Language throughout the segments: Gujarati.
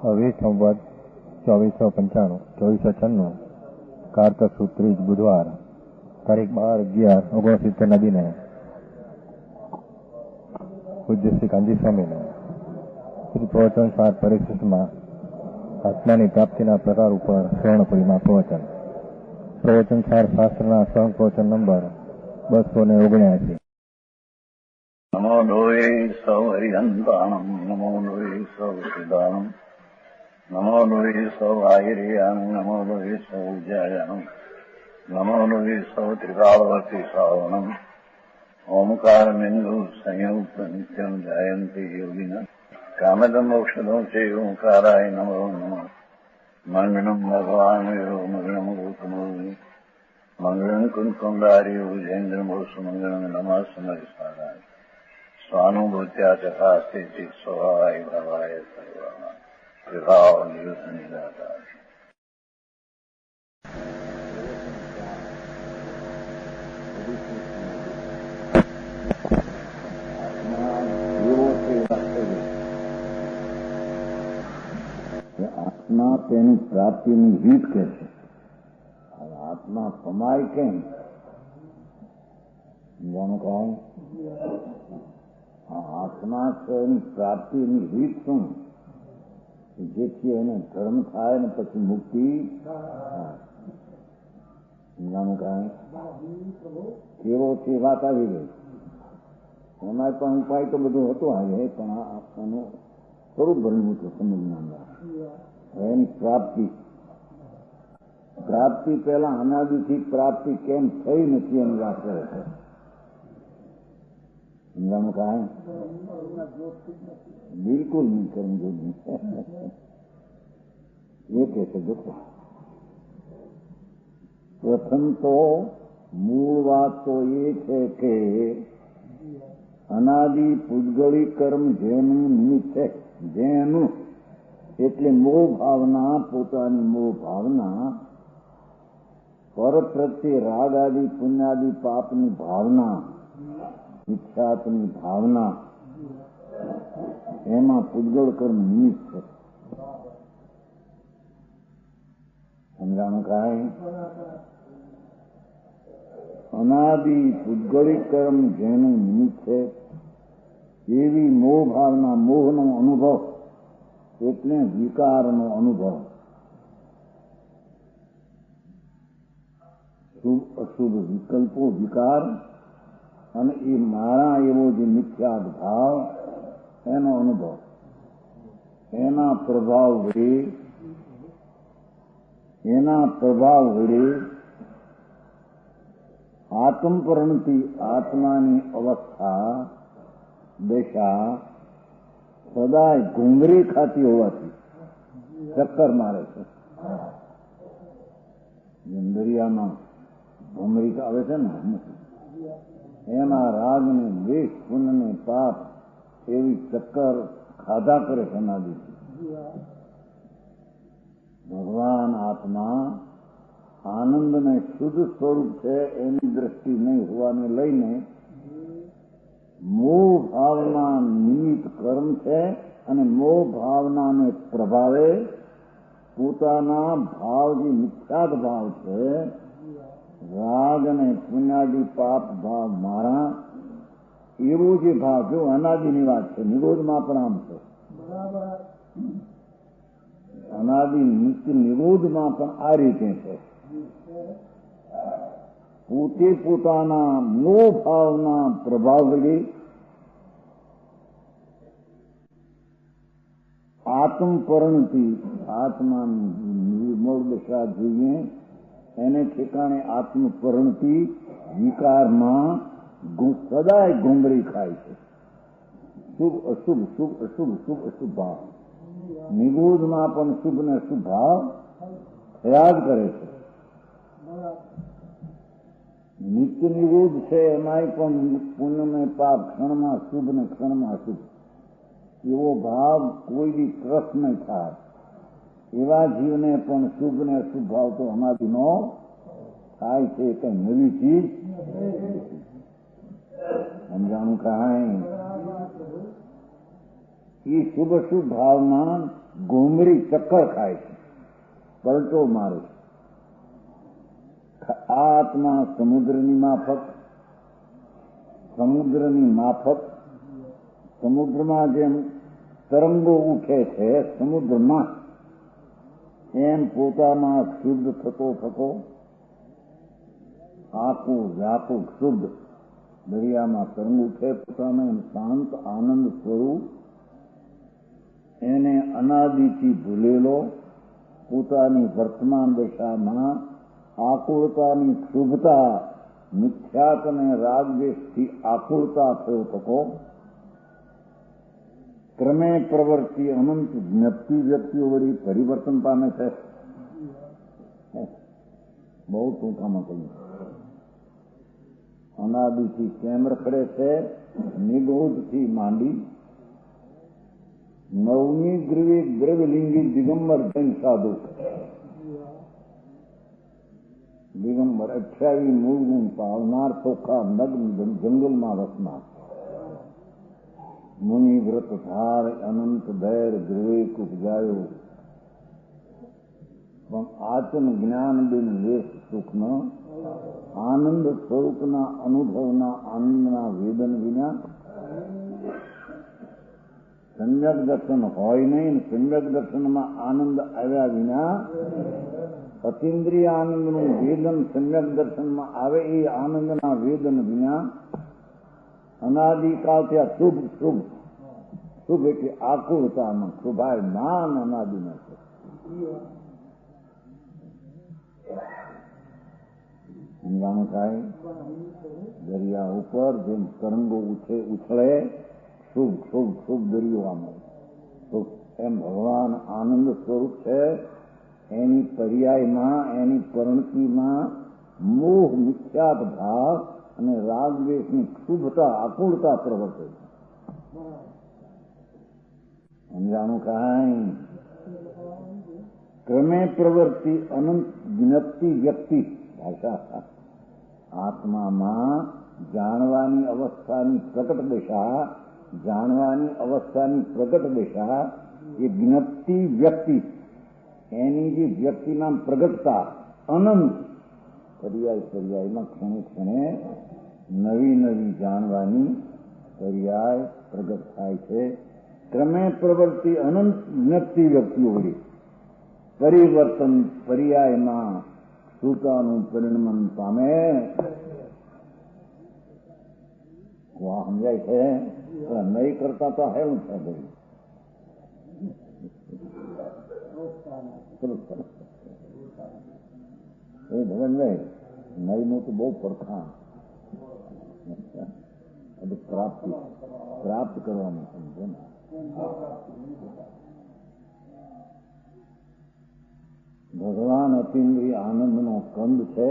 હવે સંવત 2495 2496 કારતક સુદ 30 બુધવાર તારીખ 12/11/69 દિને પૂજ્ય શ્રી કાંજી સ્વામીને શ્રી પ્રવચન સાર પરિશિષ્ટમાં આત્માની પ્રાપ્તિના પ્રકાર ઉપર સ્વર્ણપુરીમાં પ્રવચન સાર શાસ્ત્રના સ્વયં પ્રવચન નંબર 279. નમો લોહે સૌ હરિહંતાણમ નમો લોહે સૌ સિદ્ધાણમ નમો લોહે સૌ આહિર્યાણમ નમો લોહે સૌ ઉજ્જાયણમ નમો લોહે સૌ ત્રિકાળવતી શ્રાવણમ ઓમકાર બિંદુ સંયુક્ત નિત્યમ જાયંતિ યોગિના કામદમ મોક્ષદમ છે ઓંકારાય નમો નમઃ મંગળમ ભગવાન મંગળમ ગૌતમો મંગળમ કુંકુંડાર્યો જૈન્દ્રમોષ મંગળમ નમઃ સમરિસ્વાદાય સ્વાનુભૂત્યા ચકાસ્તે સ્વભાવાય ભવાય સર્વમાં વિભાવ નિયુત નિરાકાર. આત્મા તેની પ્રાપ્તિની રીત કે છે. આત્મા સમાય કેમ જાણો કાંઈ આત્મા છે એની પ્રાપ્તિની રીત શું, જેથી એને ધર્મ થાય ને પછી મુક્તિ જાણું કાંઈ કેવો છે વાત આવી ગઈ. એમાં પણ ઉપાય તો બધું હતું આવે પણ એનું સ્વરૂપ ભરવું હતું સમજના. એની પ્રાપ્તિ પહેલા અનાદિથી પ્રાપ્તિ કેમ થઈ નથી એની વાત કરે છે. સમજાણું કાંઈ બિલકુલ નહીં કરવું જોઈએ એ કે છે. દુઃખ પ્રથમ તો મૂળ વાત તો એ છે કે અનાદિ પૂતગળી કર્મ જેનું નિમિત્ત છે, જેનું એટલે મોહ ભાવના, પોતાની મોહ ભાવના, પર પ્રત્યે રાગ આદિ પુણ્યાદિ પાપની ભાવના, ઈચ્છાની ભાવના, એમાં પૂતગળ કર્મ નિમિત્ત છે. સમજાણું કાંઈ? અનાદિ પૂતગળી કર્મ જેનું નિમિત્ત છે એવી મોહ ભાવના, મોહનો અનુભવ એટલે વિકારનો અનુભવ. શુભ અશુભ વિકલ્પો, વિકાર અને એ મારા એવો જે મિથ્યાદ ભાવ એનો અનુભવ, એના પ્રભાવ વડે આત્મપરણથી આત્માની અવસ્થા દશા સદાય ઘૂંઘરી ખાતી હોવાથી ચક્કર મારે છે. દરિયામાં ઘૂંઘરી આવે છે ને, એના રાગને દ્વેષ પુણ્યને પાપ એવી ચક્કર ખાધા કરે છે અનાદિથી. ભગવાન આત્મા આનંદ ને શુદ્ધ સ્વરૂપ છે એની દ્રષ્ટિ નહીં હોવાને લઈને મોહ ભાવના નિમિત્ત કર્મ છે અને મોહ ભાવનાને પ્રભાવે પોતાના ભાવ જે મિથ્યાદ ભાવ છે, રાગ અને પુણ્યાદિ પાપ ભાવ મારા એવો જે ભાવ, જો અનાદિની વાત છે, નિરોધમાં પણ આમ છે. અનાદિ નિત્ય નિરોધમાં પણ આ રીતે છે. પોતે પોતાના મોહ ભાવના પ્રભાવ વડે આત્મપરણથી આત્માની નિર્મળ દશા જોઈએ એને ઠેકાણે આત્મપરણથી વિકારમાં સદાય ઘૂંઘરી ખાય છે. શુભ અશુભ, શુભ અશુભ, શુભ અશુભ ભાવ. નિરોધમાં પણ શુભ ને અશુભ ભાવ થયા જ કરે છે. નિત્ય નિરોધ છે એમાંય પણ પુણ્યને પાપ ક્ષણમાં શુભ ને ક્ષણમાં અશુભ એવો ભાવ કોઈ બી ટ્રસ્ટ નહીં થાય. એવા જીવને પણ શુભ ને અશુભ ભાવ તો અનાદિનો થાય છે. કઈ નવી ચીજ સમજાણું કાંઈ? એ શુભ અશુભ ભાવમાં ઘૂમરી ચક્કર ખાય છે, પલટો મારે છે. આ આત્મા સમુદ્રની માફક સમુદ્રમાં જેમ તરંગો ઉઠે છે સમુદ્રમાં, એમ પોતામાં શુદ્ધ થતો આખું વ્યાપક શુદ્ધ દરિયામાં તરંગ ઉઠે પોતામાં એમ શાંત આનંદ સ્વરૂપ એને અનાદિથી ભૂલેલો પોતાની વર્તમાન દશામાં આકુળતાની શુભતા મિથ્યાત અને રાગદ્વેષથી આકુળતા થયો થતો ક્રમે પ્રવૃત્તિ અનંત જ્ઞપ્તિ વ્યક્તિઓ વળી પરિવર્તન પામે છે. બહુ ટૂંકામાં કહ્યું. અનાદિથી કેમ રખડે છે? નિગોધથી માંડી નવમી દ્રવ્યલિંગી દિગંબર જૈન સાધુ, દિગંબર 28 મૂળ ગુણ પાવનાર ચોખ્ખા નગ્ન જંગલમાં વસનાર મુનિ વ્રત ધાર અનંત ધૈર દ્રવેક ઉપજાયો, પણ આચન જ્ઞાન બિન લેશ સુખનો આનંદ સ્વરૂપના અનુભવના આનંદના વેદન વિના સમ્યક દર્શન હોય નહીં. સમ્યક દર્શનમાં આનંદ આવ્યા વિના અતિન્દ્રિય આનંદનું વેદન સમ્યક દર્શનમાં આવે એ આનંદના વેદન વિના અનાદિકાળથી આ શુભ એટલે આકુળતામાં શુભાય માન અનાદિમાં છે. સમજાણું થાય? દરિયા ઉપર જેમ તરંગો ઉછળે શુભ દરિયો આમાં શુભ, એમ ભગવાન આનંદ સ્વરૂપ છે. એની પર્યાયમાં એની પરિણતિમાં મોહ મિથ્યાત ભાવ અને રાગદ્વેષની શુભતા આકુળતા પ્રવર્તે છે. સમજાણું કાંઈ? ક્રમે પ્રવૃત્તિ અનંત જ્ઞપ્તિ વ્યક્તિ ભાષા આત્મામાં જાણવાની અવસ્થાની પ્રગટ દશા એ જ્ઞપ્તિ વ્યક્તિ, એની જે વ્યક્તિના પ્રગટતા અનંત પર્યાયમાં ક્ષણે નવી જાણવાની પર્યાય પ્રગટ થાય છે. ક્રમે પ્રવૃત્તિ અનંત જ્ઞપ્તિ વ્યક્તિઓ વળી પરિવર્તન પર્યાયમાં શ્રુતાનું પરિણમન પામે. સમજાય છે? નહીં કરતા તો હેલું છે ભાઈ. ભગવાનભાઈ નહીનું તો બહુ પડખાણ પ્રાપ્ત કરવાનું સમજો ને. ભગવાન અતિન્દ્રિય આનંદનો કંદ છે.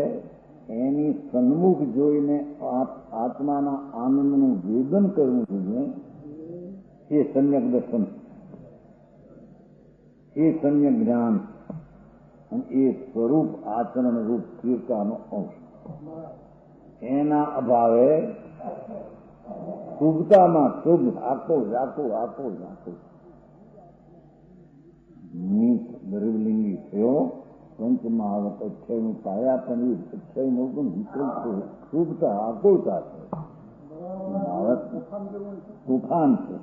એની સન્મુખ જોઈને આત્માના આનંદનું વેદન કરવું જોઈએ. એ સમ્યક દર્શન, એ સમ્યક જ્ઞાન અને એ સ્વરૂપ આચરણ રૂપ સ્થિરતાનો અંશ. એના અભાવે શુભતામાં શુભ આખો નીચ દ્રવ્યલિંગી થયો. પંચમહાવત 28 પાયા પણ એ 28 વિકલ્પ શુભતા આકુળતા છે. તોફાન છે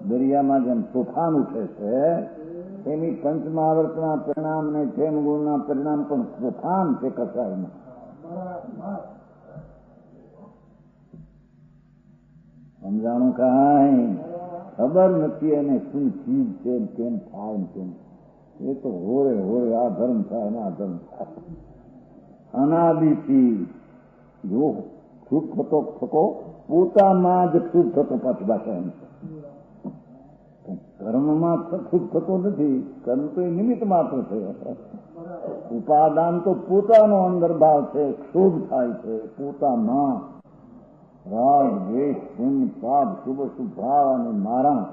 દરિયામાં જેમ તોફાન ઉઠે છે એની પંચમહાવર્તના પરિણામ અને પ્રેમ ગુણના પરિણામ પણ તોફાન છે કસાયમાં. સમજાણું કાંઈ? ખબર નથી એને શું ચીજ છે, કેમ થાય કેમ. એ તો હોરે આ ધર્મ થાય ને આ ધર્મ થાય. અનાદિથી જો સુખ થતો પોતામાં જ સુખ થતો પાછી ભાષા એમ છે. કર્મમાં સુખ થતો નથી. કર્મ તો એ નિમિત્ત માત્ર છે. ઉપાદાન તો પોતાનો અંદર ભાવ છે. ક્ષોભ થાય છે પોતામાં. રાગ દ્વેષ પુણ્ય પાપ શુભ ભાવ અને મારા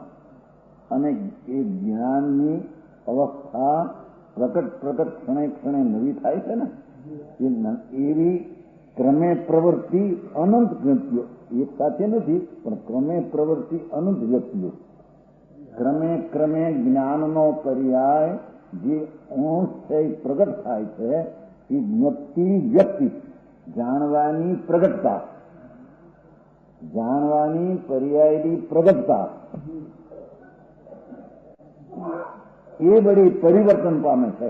અને એ જ્ઞાનની અવસ્થા પ્રગટ ક્ષણે નવી થાય છે ને, એવી ક્રમે પ્રવૃત્તિ અનંત વ્યક્તિઓ એક સાથે નથી, પણ ક્રમે પ્રવૃત્તિ અનંત વ્યક્તિઓ ક્રમે ક્રમે જ્ઞાનનો પર્યાય જે અંશ છે એ પ્રગટ થાય છે એ જ્ઞપ્તિ વ્યક્તિ, જાણવાની પ્રગટતા, જાણવાની પર્યાયની પ્રગટતા એ બધી પરિવર્તન પામે છે.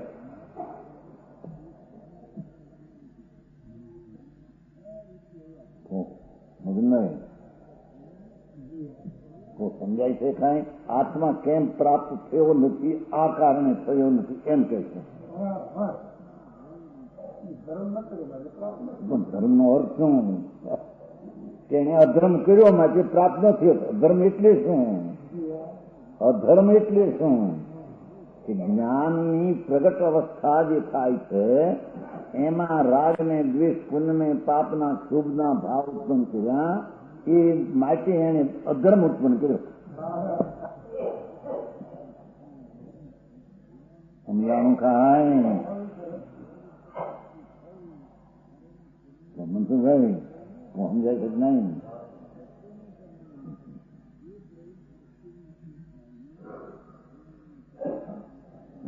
તો સમજાય છે કાંઈ? આત્મા કેમ પ્રાપ્ત થયો નથી, આ કારણે થયો નથી એમ કે છે. ધર્મનો અર્થ શું? કે એને અધર્મ કર્યો માટે પ્રાપ્ત ન થયો. અધર્મ એટલે શું? અધર્મ એટલે શું? કે જ્ઞાનની પ્રગટ અવસ્થા જે થાય છે એમાં રાગ ને દ્વેષ, પુણ્ય ને પાપના, શુભના ભાવ ઉત્પન્ન કર્યા, એ માટે એને અધર્મ ઉત્પન્ન કર્યો. સમજાણું કાંઈ? મનસુખભાઈ સમજાય છે નહીં?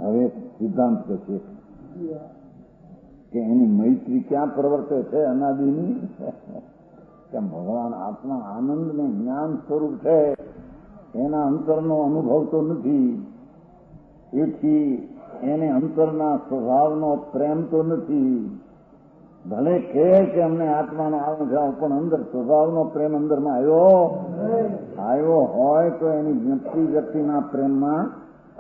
હવે સિદ્ધાંત છે કે એની મૈત્રી ક્યાં પ્રવર્તે છે? અનાદિની. કેમ ભગવાન આત્મા આનંદ ને જ્ઞાન સ્વરૂપ છે, એના અંતરનો અનુભવ તો નથી, એથી એને અંતરના સ્વભાવનો પ્રેમ તો નથી. ભલે કે અમને આત્માનો આવો જાઓ, પણ અંદર સ્વભાવનો પ્રેમ અંદરમાં આવ્યો હોય તો એની જ્ઞપ્તિ વ્યક્તિના પ્રેમમાં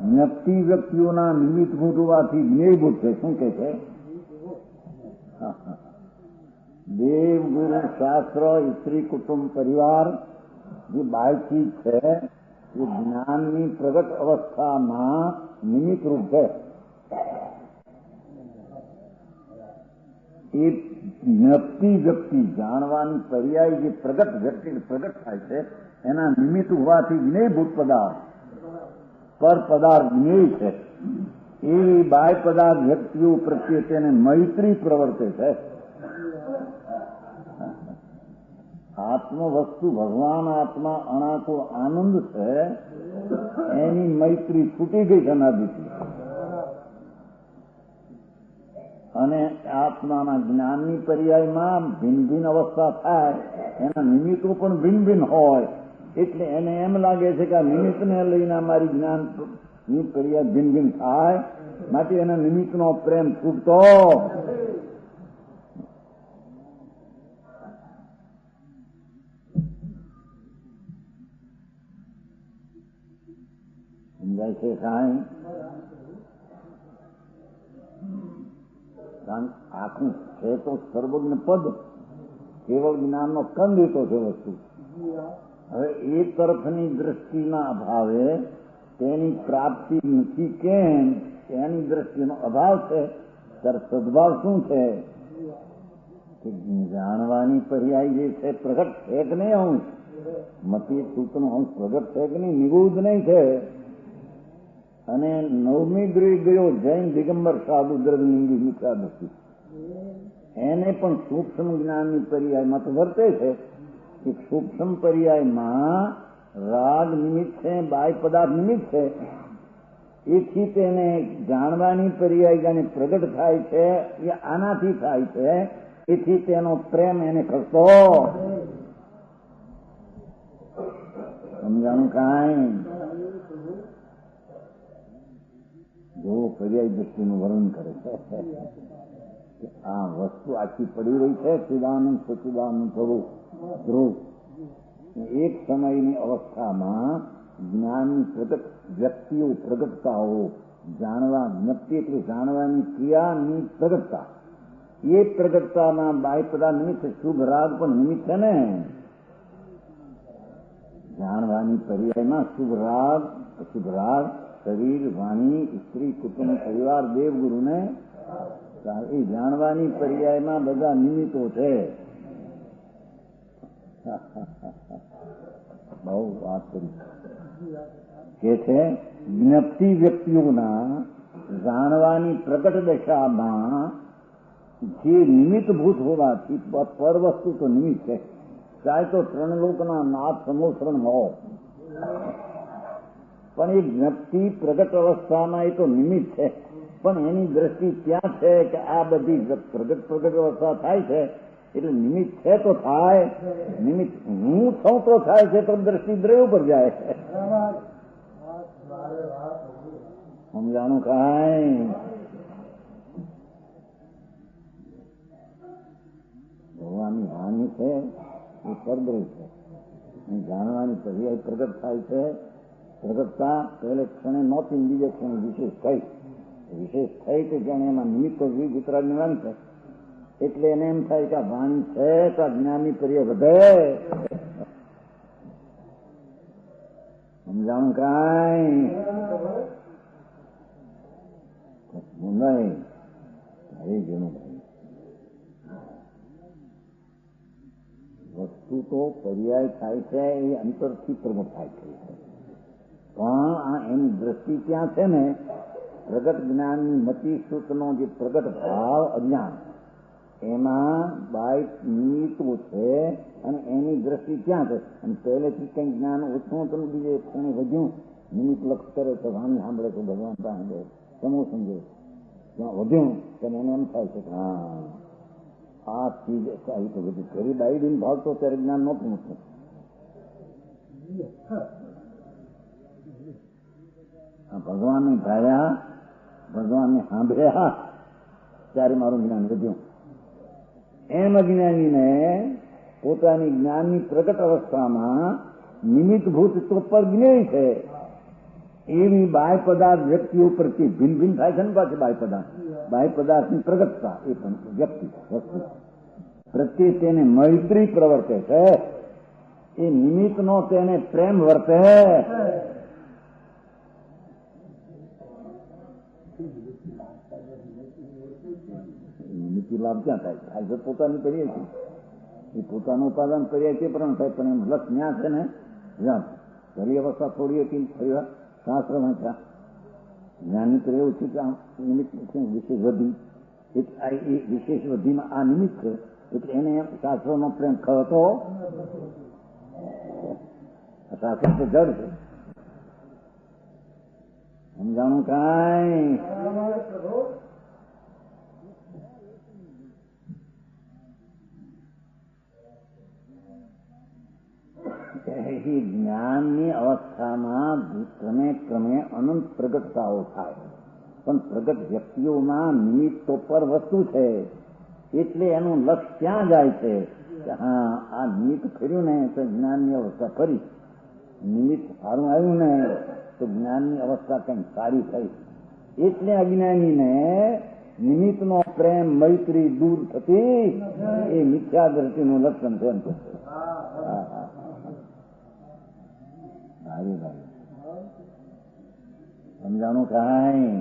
જ્ઞપ્તિ વ્યક્તિઓના નિમિત્તભૂત હોવાથી જ્ઞેયભૂત છે. શું કે છે? દેવ, ગુરુ, શાસ્ત્ર, સ્ત્રી, કુટુંબ, પરિવાર જે બાહ્યથી છે એ જ્ઞાનની પ્રગટ અવસ્થામાં નિમિત્તરૂપ છે. એ જ્ઞપ્તિ વ્યક્તિ, જાણવાની પર્યાય જે પ્રગટ વ્યક્તિ પ્રગટ થાય છે એના નિમિત્ત હોવાથી જ્ઞેયભૂત પદાર્થ, પર પદાર્થ જ્ઞેય છે. એવી બાહ્ય પદાર્થ વ્યક્તિઓ પ્રત્યે તેને મૈત્રી પ્રવર્તે છે. આત્મ વસ્તુ ભગવાન આત્મા અણાકો આનંદ છે, એની મૈત્રી છૂટી ગઈ છે અનાદિથી. અને આત્માના જ્ઞાનની પર્યાયમાં ભિન્ન ભિન્ન અવસ્થા થાય, એના નિમિત્તો પણ ભિન્ન ભિન્ન હોય, એટલે એને એમ લાગે છે કે આ નિમિત્તને લઈને અમારી જ્ઞાનની પર્યાય ભિન્ન ભિન્ન થાય, માટે એના નિમિત્તનો પ્રેમ છૂટતો. સમજાય છે કાંઈ? આખું છે તો સર્વજ્ઞ પદ, કેવળ જ્ઞાનનો કંદિતો છે વસ્તુ. હવે એ તરફની દ્રષ્ટિના અભાવે તેની પ્રાપ્તિ નથી. કેમ? એની દ્રષ્ટિનો અભાવ છે. ત્યારે સદભાવ શું છે? કે જાણવાની પર્યાય જે છે પ્રગટ છે કે નહીં? અંશ મતી સૂતનો અંશ પ્રગટ છે કે નહીં? નિગૂઢ નહીં છે. અને નવમી ગ્રહ ગયો જૈન દિગંબર સાધુ દ્રવ્યલિંગી મિત્રાદશી, એને પણ સૂક્ષ્મ જ્ઞાનની પર્યાયમાં તો વર્તે છે. એક સૂક્ષ્મ પર્યાયમાં રાગ નિમિત્ત છે, બાહ્ય પદાર્થ નિમિત્ત છે, એથી તેને જાણવાની પર્યાય જાણે પ્રગટ થાય છે એ આનાથી થાય છે, એથી તેનો પ્રેમ એને ખસતો. સમજાણું કાંઈ? જો પર્યાય દ્રષ્ટિનું વર્ણન કરે છે કે આ વસ્તુ આખી પડી રહી છે, ચિદાનંદ સચિદાનંદ સ્વરૂપ ધ્રુવ. એક સમયની અવસ્થામાં જ્ઞાનની પ્રગટ વ્યક્તિઓ, પ્રગટતાઓ, જાણવા, જ્ઞપ્તિ એટલે જાણવાની ક્રિયાની પ્રગટતા, એ પ્રગટતાના બાહ્ય પદાર્થ નિમિત્ત શુભ રાગ પણ નિમિત્ત છે ને. જાણવાની પર્યાયમાં શુભ રાગ, અશુભ રાગ, શરીર, વાણી, સ્ત્રી, કુટુંબ, પરિવાર, દેવ, ગુરુને એ જાણવાની પર્યાયમાં બધા નિમિત્તો છે. બહુ વાત કરી કે છે જ્ઞપ્તિ વ્યક્તિઓના જાણવાની પ્રગટ દશામાં જે નિમિત્તભૂત હોવાથી પર વસ્તુ તો નિમિત્ત છે. ચાહે તો ત્રણ લોકના નાથ સમોસરણ હો, પણ એ જ્ઞપ્તિ પ્રગટ અવસ્થામાં એ તો નિમિત્ત છે, પણ એની દ્રષ્ટિ ત્યાં છે કે આ બધી પ્રગટ અવસ્થા થાય છે એટલે નિમિત્ત છે તો થાય, નિમિત્ત હું થઉં તો થાય છે, તો દ્રષ્ટિ દ્રવ્ય ઉપર જાય. સમજાણું કાંઈ? ભગવાનની હાનિ છે એ પરદ્રવ્ય છે, જાણવાની પર્યાય પ્રગટ થાય છે. પ્રગટતા પહેલે ક્ષણે નહોતી, બીજે ક્ષણે વિશેષ થઈ કે જાણે એમાં નિમિત્ત વિતરાગની વાણી છે એટલે એને એમ થાય કે આ વાણી છે તો આ જ્ઞાનની પર્યાય વધે. સમજાણું કાંઈ? નહીં ભાઈ જેનું વસ્તુ તો પર્યાય થાય છે એ અંતરથી પ્રગટ થાય છે, પણ આ એની દ્રષ્ટિ ત્યાં છે ને પ્રગટ જ્ઞાનની મતિ સૂતનો જે પ્રગટ ભાવ અજ્ઞાન એમાં બાય નિમિત્તું છે અને એની દ્રષ્ટિ ત્યાં છે, અને પહેલેથી કંઈક જ્ઞાન ઓછું હતું બીજે ક્ષણે વધ્યું નિમિત્ત લક્ષ કરે છે, વાણી સાંભળે છે, ભગવાન સાંભળે સમૂહ સમજે ત્યાં વધ્યું તેને એને એમ થાય છે કે હા આ ચીજ આવી તો બધું ઘરે ડાયડીને ભાવતો ત્યારે જ્ઞાન નહોતું મૂકતું. ભગવાનને ભાવ્યા, ભગવાનને સાંભળ્યા ત્યારે મારું જ્ઞાન વધ્યું. એમ અજ્ઞાનીને પોતાની જ્ઞાનની પ્રગટ અવસ્થામાં નિમિત્તભૂત તો પર જ્ઞેય છે એવી બાહ્ય પદાર્થ વ્યક્તિઓ પ્રત્યે ભિન્ન ભિન્ન થાય છે ને પાછી બાહ્ય પદાર્થની પ્રગટતા એ પણ વ્યક્તિ વસ્તુ પ્રત્યે તેને મૈત્રી પ્રવર્તે છે, એ નિમિત્તનો તેને પ્રેમ વર્તે. નિમિત્ત લાભ ક્યાં થાય? થાય છે પોતાની કરીએ છીએ, એ પોતાનું ઉપાદાન કરીએ છીએ પણ થાય, પણ એમ લક્ષ ન્યા છે ને જ્યાં પહેલી અવસ્થા થોડી હતી ફરી વાર શાસ્ત્રમાં ત્યાં જ્ઞાનની તો એવું છે કે આ નિમિત્ત વિશેષ વધી એ વિશેષ વધીમાં આ નિમિત્ત છે એટલે એને એમ શાસ્ત્રોનો પ્રેમ ખતો શાસ્ત્ર તો જડ છે. સમજાણું કાંઈ? જ્ઞાનની અવસ્થામાં ક્રમે ક્રમે અનંત પ્રગટતાઓ થાય, પણ પ્રગટ વ્યક્તિઓમાં નિમિત્ત તો પર વસ્તુ છે એટલે એનું લક્ષ્ય ત્યાં જાય છે કે હા આ નિમિત્ત ફર્યું ને તો જ્ઞાનની અવસ્થા ફરી, નિમિત્ત સારું આવ્યું ને તો જ્ઞાનની અવસ્થા કંઈક સારી થઈ, એટલે અજ્ઞાનીને નિમિત્તનો પ્રેમ મૈત્રી દૂર થતી એ મિથ્યા દ્રષ્ટિનું લક્ષણ છે. સમજાણું કાંઈ?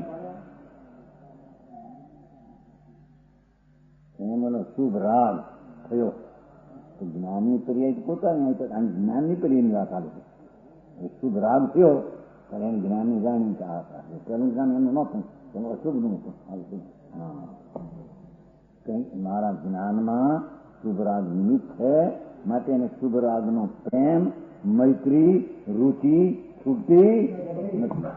એનો શુભ રાગ થયો તો જ્ઞાનની પર્યાય પોતાની જ્ઞાનની પર્યાયની વાત આવે છે. શુભ રાગ થયો ત્યારે એને જ્ઞાનની જાણી કે આ પેલું જ્ઞાન એનું નહોતું, એનું અશુભનું હતું. કંઈક મારા જ્ઞાનમાં શુભ રાગ નિમિત્ત છે માટે એને શુભ રાગનો પ્રેમ મૈત્રી રુચિ છૂટતી નથી.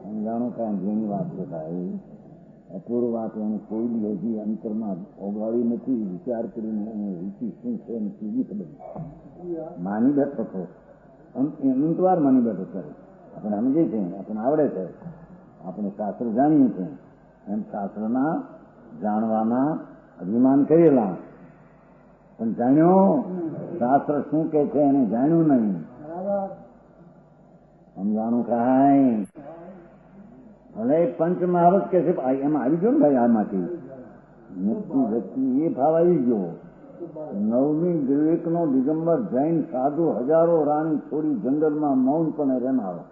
સમજાણું કાંઈ? જેની વાત છે ભાઈ અપૂર્વ વાત એને કોઈ બી હજી અંતરમાં ઓગાળી નથી, વિચાર કરીને એને રુચિ શું છે એને સીધી ખબર માની બેઠો છો, અનંતવાર માની બેઠો છે. આપણે સમજીએ છીએ, આપણને આવડે છે, આપણે શાસ્ત્ર જાણીએ છીએ, એમ શાસ્ત્રના જાણવાના અભિમાન કરેલા પણ જાણ્યો શાસ્ત્ર શું કે છે એને જાણ્યું નહીં. સમજાણું કાંઈ? હવે પંચ મહાવત કે છે એમાં આવી ગયો ને ભાઈ, આમાંથી વ્યક્તિ એ ભાવ આવી ગયો. નવમી વિવેકનો દિગંબર જૈન સાધુ હજારો રાણી છોડી જંગલમાં મૌનપણે રહેનારો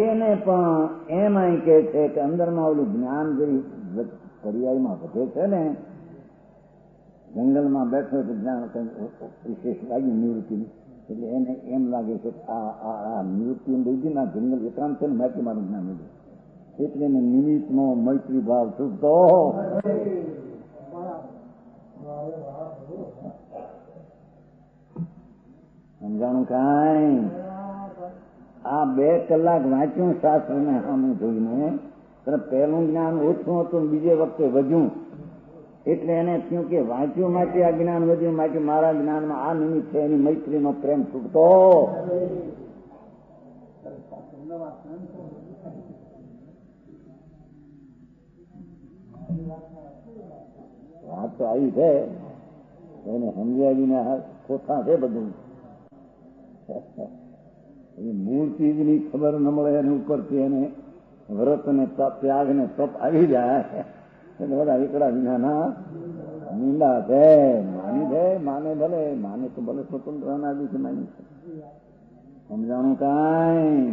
એને પણ એમ અહીં કે છે કે અંદરમાં ઓલું જ્ઞાન જે પર્યાયમાં વધે છે ને, જંગલમાં બેઠો તો જ્ઞાન વિશેષ લાગ્યું નિવૃત્તિની એટલે એને એમ લાગે છે આ નિવૃત્તિ લીધી ના જંગલ એકાંત છે ને માટે મારું જ્ઞાન લીધું એટલે એને નિમિત્તનો મૈત્રી ભાવ શુદ્ધો. સમજાણું કાંઈ? આ 2 કલાક વાંચ્યું શાસ્ત્રને સામે જોઈને, પહેલું જ્ઞાન ઓછું હતું, બીજે વખતે વધ્યું, એટલે એને થયું કે વાંચ્યું માટે આ જ્ઞાન વધ્યું, માટે મારા જ્ઞાનમાં આ નિમિત્ત છે, એની મૈત્રીનો પ્રેમ છૂટતો. વાત તો આવી છે, એને સમજાવીને ખોટા છે બધું. મૂળ ચીજની ખબર ન મળે એની ઉપરથી એને વ્રત ને ત્યાગ ને તપ આવી જાય એટલે બધા એકડા વિનાના નિંદા છે. માની છે, માને ભલે, માને તો ભલે સ્વતંત્ર અનાદિ છે, માની છે. સમજાણું કાંઈ?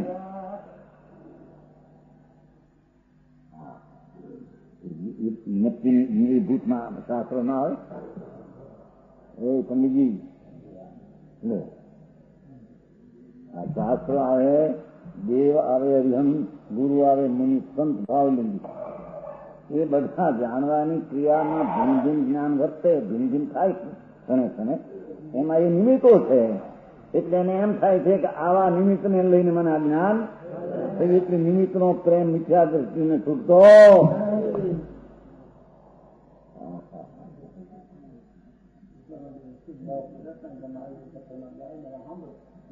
ભૂતમાં શાસ્ત્ર ના આવે. એ પંડિતજી આ શાસ્ત્ર આવે, દેવ આવે, હરિહમ, ગુરુ આવે, મુનિ, સંત, ભાવલિંગી, એ બધા જાણવાની ક્રિયામાં ભિન્ન ભિન્ન જ્ઞાન વર્તે, ભિન્ન ભિન્ન થાય ક્ષણે ક્ષણે. એમાં એ નિમિત્તો છે, એટલે એને એમ થાય છે કે આવા નિમિત્તને લઈને મને આ જ્ઞાન, એટલે નિમિત્તનો પ્રેમ મિથ્યા દ્રષ્ટિને છૂટતો.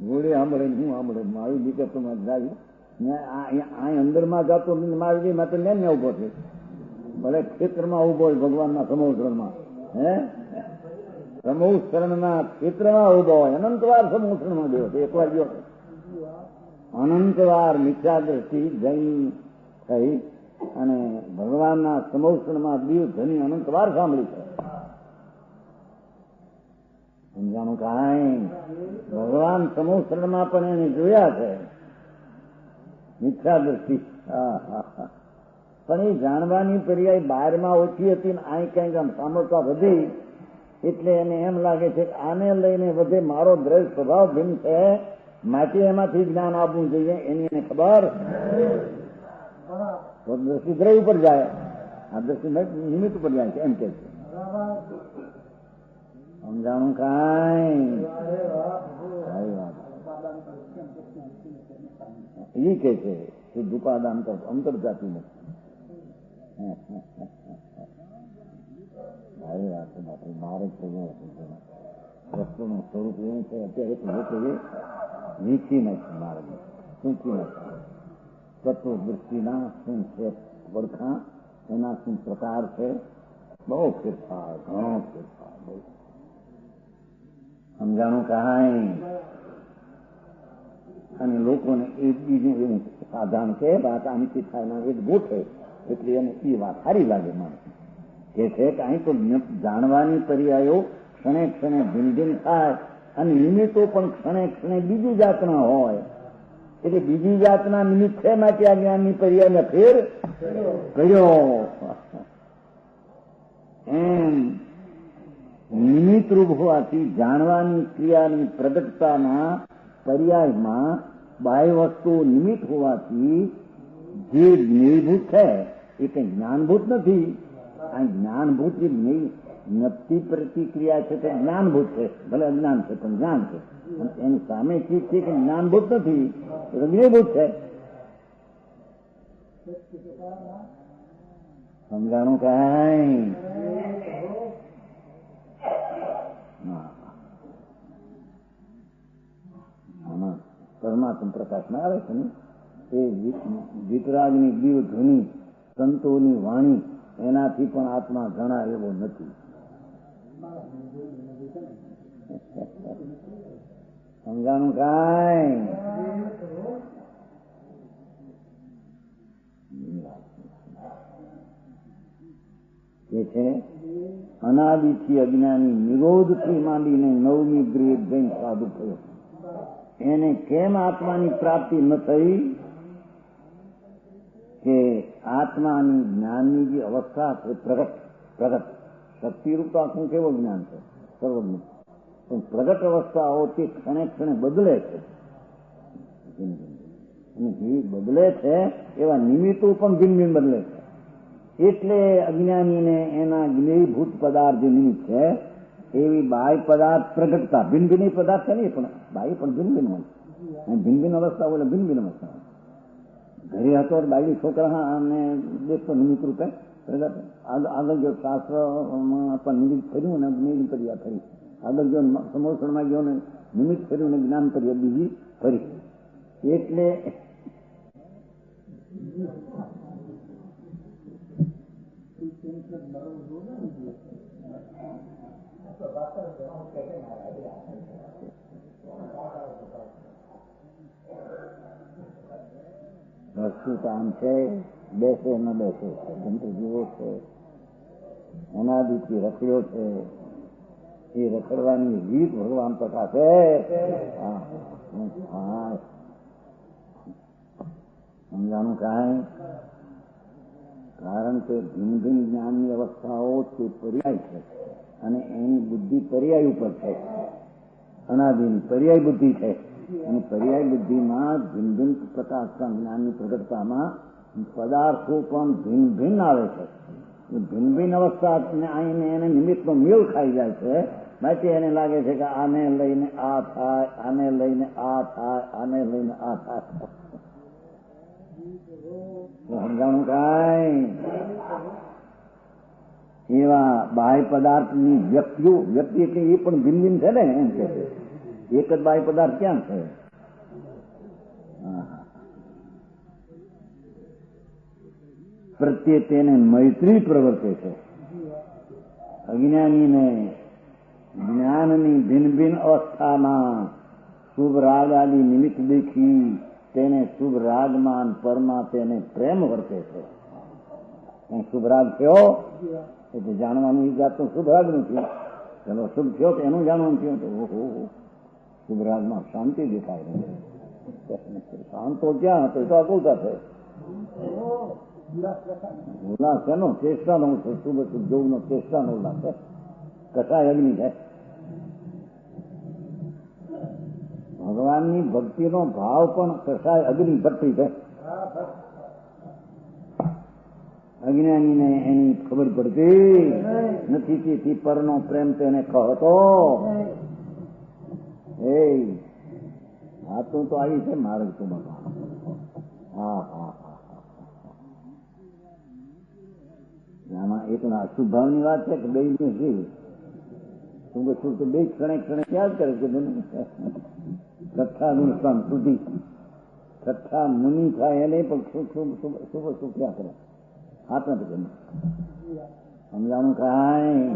ઘોડે સાંભળે, હું સાંભળે, મારી વિગતોમાં જાય. આ અંદરમાં જતો મારી માટે ને ઉભો છે, ભલે ક્ષેત્રમાં ઉભો હોય, ભગવાનના સમોષણમાં, સમોષણના ક્ષેત્રમાં ઉભો હોય, અનંતવાર સમોષણમાં ગયો છે. એકવાર ગયો અનંતવાર મિથ્યા દ્રષ્ટિ જૈન થઈ અને ભગવાનના સમોષણમાં દીવ ધની અનંતવાર સાંભળી છે. સમજાણું કાંઈ? ભગવાન સમોષણમાં પણ એને જોયા છે મિથ્યા દ્રષ્ટિ. પણ એ જાણવાની પર્યાય 12માં ઓછી હતી ને આ કંઈક આમ સાંભળતા વધી, એટલે એને એમ લાગે છે કે આને લઈને વધે, મારો દ્રઢ સ્વભાવ ભિન્ન છે, માટે એમાંથી જ્ઞાન આપવું જોઈએ, એની એને ખબર. તો દ્રષ્ટિ દ્રઢ ઉપર જાય, આ દ્રષ્ટિ નિમિત્ત ઉપર જાય છે, એમ કે છે. સમજાણું કાંઈ? એ કે છે શુદ્ધ ઉપાદાન અંતર્જાતિ નથી. સારી વાત છે બાપુ. મારે વસ્તુનું સ્વરૂપ એવું છે, અત્યારે લોકો એ વીખી નથી, મારે સૂચી નથી. તત્વ દૃષ્ટિના શું છે વળખા, એના શું પ્રકાર છે, બહુ ફેરફાર, ઘણો ફેરફાર, બહુ. સમજાણું કાંઈ? અને લોકોને એ બીજું એવું સાધારણ કે વાત આમથી થાય, એ ગોઠે, એટલે એને એ વાત સારી લાગે. માણસ કે છે કે અહીં તો જાણવાની પર્યાયો ક્ષણે ક્ષણે ભિન્ન ભિન્ન થાય અને નિમિત્તો પણ ક્ષણે ક્ષણે બીજી જાતના હોય, એટલે બીજી જાતના નિમિત્ત છે, માટે આ જ્ઞાનની પર્યાયને ફેર કર્યો. એમ નિમિત્તરૂપ હોવાથી જાણવાની ક્રિયાની પ્રગટતાના પર્યાયમાં બાહ્ય વસ્તુ નિમિત્ત હોવાથી જે જ્ઞેયભૂત છે એ કંઈ જ્ઞાનભૂત નથી. આ જ્ઞાનભૂત જે નફતી પ્રતિક્રિયા છે તે જ્ઞાનભૂત છે, ભલે અજ્ઞાન છે પણ જ્ઞાન છે. એની સામે ચીજ છે કે જ્ઞાનભૂત નથી, એ તો જ્ઞેયભૂત છે. સમજાણું કાંઈ? પરમાત્મા પ્રકાશમાં આવે છે ને, એ વિતરાગની દીવ ધ્વનિ, સંતોની વાણી, એનાથી પણ આત્મા ઘણા એવો નથી. સમજાણું કાંઈ? એ છે અનાદિથી અજ્ઞાની નિરોધથી માંડીને 9મી ગ્રેડ જૈન સાધુ થયો, એને કેમ આત્માની પ્રાપ્તિ ન થઈ? કે આત્માની જ્ઞાનની જે અવસ્થા છે પ્રગટ શક્તિરૂપ આખું કેવું જ્ઞાન છે, સર્વજ્ઞ, પણ પ્રગટ અવસ્થાઓ તે ક્ષણે ક્ષણે બદલે છે. અને જે બદલે છે એવા નિમિત્તો પણ ભિન્ન ભિન્ન બદલે છે. એટલે અજ્ઞાનીને એના જ્ઞેયભૂત પદાર્થ જે નિમિત્ત છે એવી બાહ્ય પદાર્થ પ્રગટતા ભિન્ન ભિન્ન પદાર્થ છે નહીં, પણ બાહ્ય પણ ભિન્ન ભિન્ન હોય. ભિન્ન ભિન્ન અવસ્થા હોય ભિન્ન ભિન્ન અવસ્થા હોય. ઘરે હતો બાયડી છોકરા અને દેશો નિમિત્ત રૂપે પ્રગટ. આગળ જો શાસ્ત્રમાં પણ નિમિત્ત ફર્યું ને નિમિત્ત પર્યા ફરી. આગળ જો સમોસણમાં ગયો ને નિમિત્ત ફર્યું ને જ્ઞાન પર્યા બીજી ફરી. એટલે વસ્તુ કામ છે, બેસે ન બેસે જંતુ જીવો છે, અનાદિથી રખડ્યો છે. એ રખડવાની રીત ભગવાન પ્રકાશે. સમજાણું કાંઈ? કારણ કે ભિન્ન ભિન્ન જ્ઞાનની અવસ્થાઓ તે પર્યાય છે અને એની બુદ્ધિ પર્યાય ઉપર છે. અનાદિની પર્યાય બુદ્ધિ છે અને પર્યાય બુદ્ધિમાં ભિન્ન ભિન્ન પ્રકારના જ્ઞાનની પ્રગટતામાં પદાર્થો પણ ભિન્ન ભિન્ન આવે છે. ભિન્ન ભિન્ન અવસ્થાને આવીને એને નિમિત્તનો મેળ ખાઈ જાય છે. માટે એને લાગે છે કે આને લઈને આ થાય, આને લઈને આ થાય, આને લઈને આ થાય. સમજાણું કાંઈ? એવા બાહ્ય પદાર્થની વ્યક્તિ એટલે એ પણ ભિન્ન ભિન્ન છે ને, એમ કે છે. એક જ બાહ્ય પદાર્થ ક્યાં છે? પ્રત્યે તેને મૈત્રી પ્રવર્તે છે. અજ્ઞાનીને જ્ઞાનની ભિન્ન ભિન્ન અવસ્થામાં શુભ રાગ આદિ નિમિત્ત દેખી તેને શુભ રાગમાન પરમાં તેને પ્રેમ વર્તે છે. શુભ રાગ થયો એટલે જાણવાનું એ જાતનું શુભ રાગ નથી. ચલો શુભ થયો તો એનું જાણવાનું થયું તો ઓહો શુભ રાગમાં શાંતિ દેખાય રહી. શાંતો ક્યાં હતો તો અકુલતા છે. ઉલ્લાસ છે નો ચેષ્ટાનો શુભ શુભ જોગનો ચેષ્ટાનો ઉલ્લાસ છે. કસાય અગ્નિ છે. ભગવાનની ભક્તિનો ભાવ પણ કસાય અગ્નિ ભઠ્ઠી છે. અજ્ઞાનીને એની ખબર પડતી નથી. તેથી પરનો પ્રેમ તેને કહતો એ આતું તો આવી છે માર્ગ તો બાપા. હા હા હા આમાં એક અશુભ ભાવની વાત છે કે બે શું શું તો બે ક્ષણે ક્ષણે યાદ કરે છે. છઠ્ઠા ગુણસ્થાન સુધી છઠ્ઠા મુનિ થાય એને પણ શુભ શું ક્યાં કરે હાથ નથી કરે. સમજાણું કાંઈ?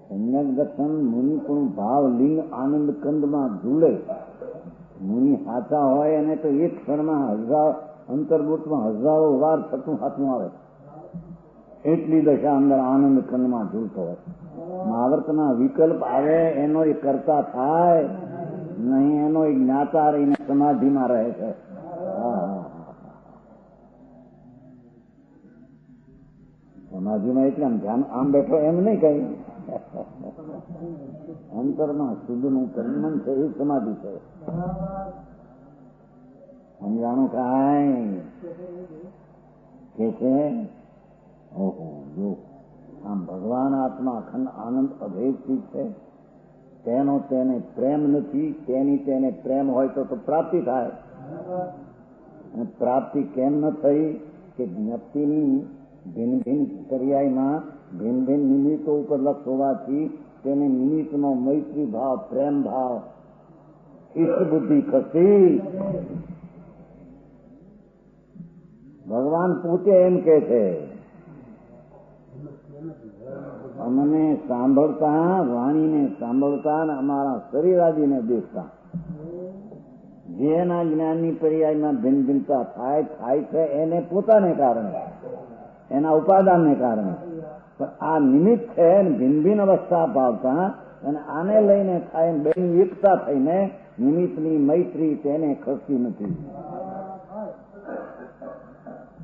સમ્યક દર્શન મુનિ પણ ભાવ લિંગ આનંદ કંદમાં ઝૂલે. મુનિ હાથા હોય અને તો એક ક્ષણમાં અંતર્ભૂતમાં હજારો વાર છઠ્ઠું હાથમાં આવે. એટલી દશા અંદર આનંદ કંદમાં ઝૂલતો હોય. મહાવર્તના વિકલ્પ આવે એનો એ કરતા થાય નહીં, એનો એ જ્ઞાતા રહીને સમાધિમાં રહે છે. સમાધિમાં એટલે ધ્યાન આમ બેઠો એમ નહીં કઈ. અંતરમાં શુદ્ધનું પરિમન છે એ સમાધિ છે. સમજાણું કાંઈ? કે છે ઓહો જો આમ ભગવાન આત્મા અખંડ આનંદ અભેદથી છે. તેનો તેને પ્રેમ નથી. તેની તેને પ્રેમ હોય તો પ્રાપ્તિ થાય. અને પ્રાપ્તિ કેમ ન થઈ કે જ્ઞપ્તિની ભિન્ન ભિન્ન પર્યાયમાં ભિન્ન ભિન્ન નિમિત્તો ઉપર લક્ષ હોવાથી તેને નિમિત્તનો મૈત્રી ભાવ પ્રેમ ભાવ ઈષ્ટ બુદ્ધિ ખસી. ભગવાન પોતે એમ કે છે અમને સાંભળતા વાણીને સાંભળતા અને અમારા શરીરાદીને દેખતા જેના જ્ઞાનની પર્યાયમાં ભિન્ન ભિન્નતા થાય છે એને પોતાને કારણે એના ઉપાદાનને કારણે. પણ આ નિમિત્ત છે ભિન્ન ભિન્ન અવસ્થા પાવતા અને આને લઈને થાય બેની એકતા થઈને નિમિત્તની મૈત્રી તેને ખસતી નથી.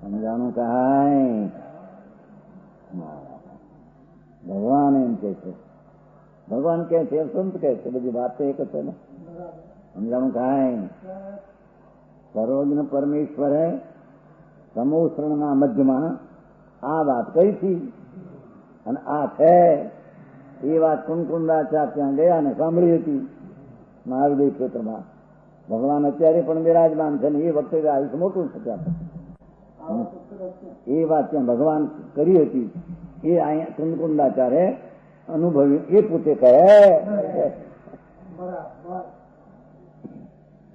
સમજાણું કાંઈ? ભગવાન એમ કે છે. ભગવાન કે છે સંત કે છે બધી વાત એક છે ને. સમજાણું કાંઈ? સર્વજ્ઞ પરમેશ્વરે સમોસરણના મધ્યમાં આ વાત કહી હતી અને આ છે એ વાત કુંકુંદાચાર્ય ત્યાં ગયા ને સાંભળી હતી મહાદેવ ક્ષેત્રમાં. ભગવાન અત્યારે પણ બિરાજમાન છે ને એ વખતે આયુષ મોટું છે ત્યાં. એ વાત ત્યાં ભગવાન કરી હતી એ અહીંયા કુંકુંદાચાર્ય અનુભવ્યું. એ પોતે કહે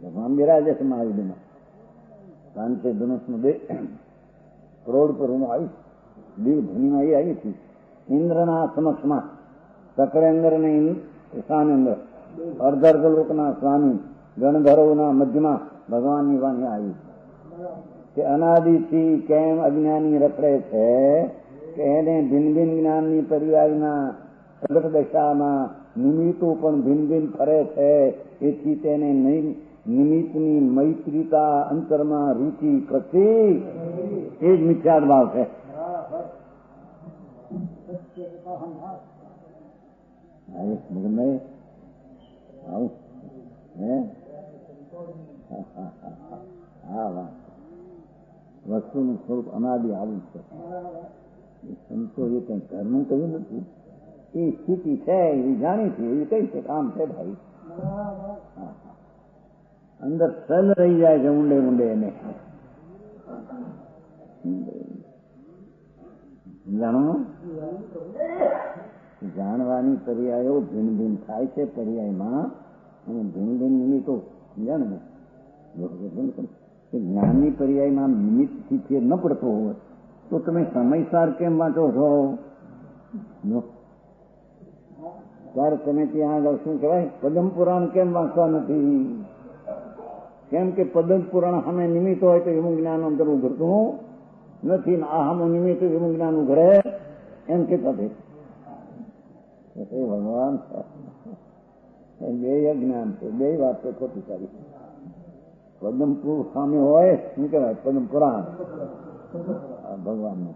ભગવાન બિરાજે છે મહાવીરમાં. કાંચે ધનુષનું બે કરોડ પર હું આવીશ દેવ ધૂનીમાં એ આવી હતી ઇન્દ્રના સમક્ષમાં સકળેન્દ્ર ને ઈશાનેન્દ્ર અર્ધર્ગલોકના સ્વામી ગણધરોના મધ્યમાં ભગવાનની વાણી આવી કે અનાદિથી કેમ અજ્ઞાની રખડે છે કે એને ભિન્ન ભિન્ન જ્ઞાનની પર્યાયના પ્રગટ દશામાં નિમિત્તો પણ ભિન્ન ભિન્ન ફરે છે. એથી તેને નિમિત્તની મૈત્રીતા અંતરમાં રૂચિ ખસી એ જ મિથ્યાદ ભાવ છે. વસ્તુનું સ્વરૂપ અનાદિ આવું છે. સંતો એ કઈ ઘરનું કહ્યું નથી. એ સ્થિતિ છે એ જાણી છે એ કઈ છે કામ છે ભાઈ. અંદર સલ રહી જાય છે ઊંડે ઊંડે એને જાણો. જાણવાની પર્યાયો ભિન્ન ભિન્ન થાય છે પર્યાયમાં અને ભિન્ન ભિન્ન નિમિત્તો જાણે ને જ્ઞાનની પર્યાયમાં નિમિત્તથી ફેર ન પડતો હોય તો તમે સમયસાર કેમ વાંચો છો? ત્યારે તમે ત્યાં આગળ શું કહેવાય પદમ પુરાણ કેમ વાંચવા નથી? કેમ કે પદમ પુરાણ સામે નિમિત્ત હોય તો એવું જ્ઞાન અંદર ઉઘડતું નથી ને આ સામું નિમિત્ત એવું જ્ઞાન ઉઘડે એમ કેતા ભગવાન બે જ્ઞાન છે. બે વાત છે ખોટી સારી. પદમપુર સામે હોય શું કહેવાય પદમ પુરાણ ભગવાનનું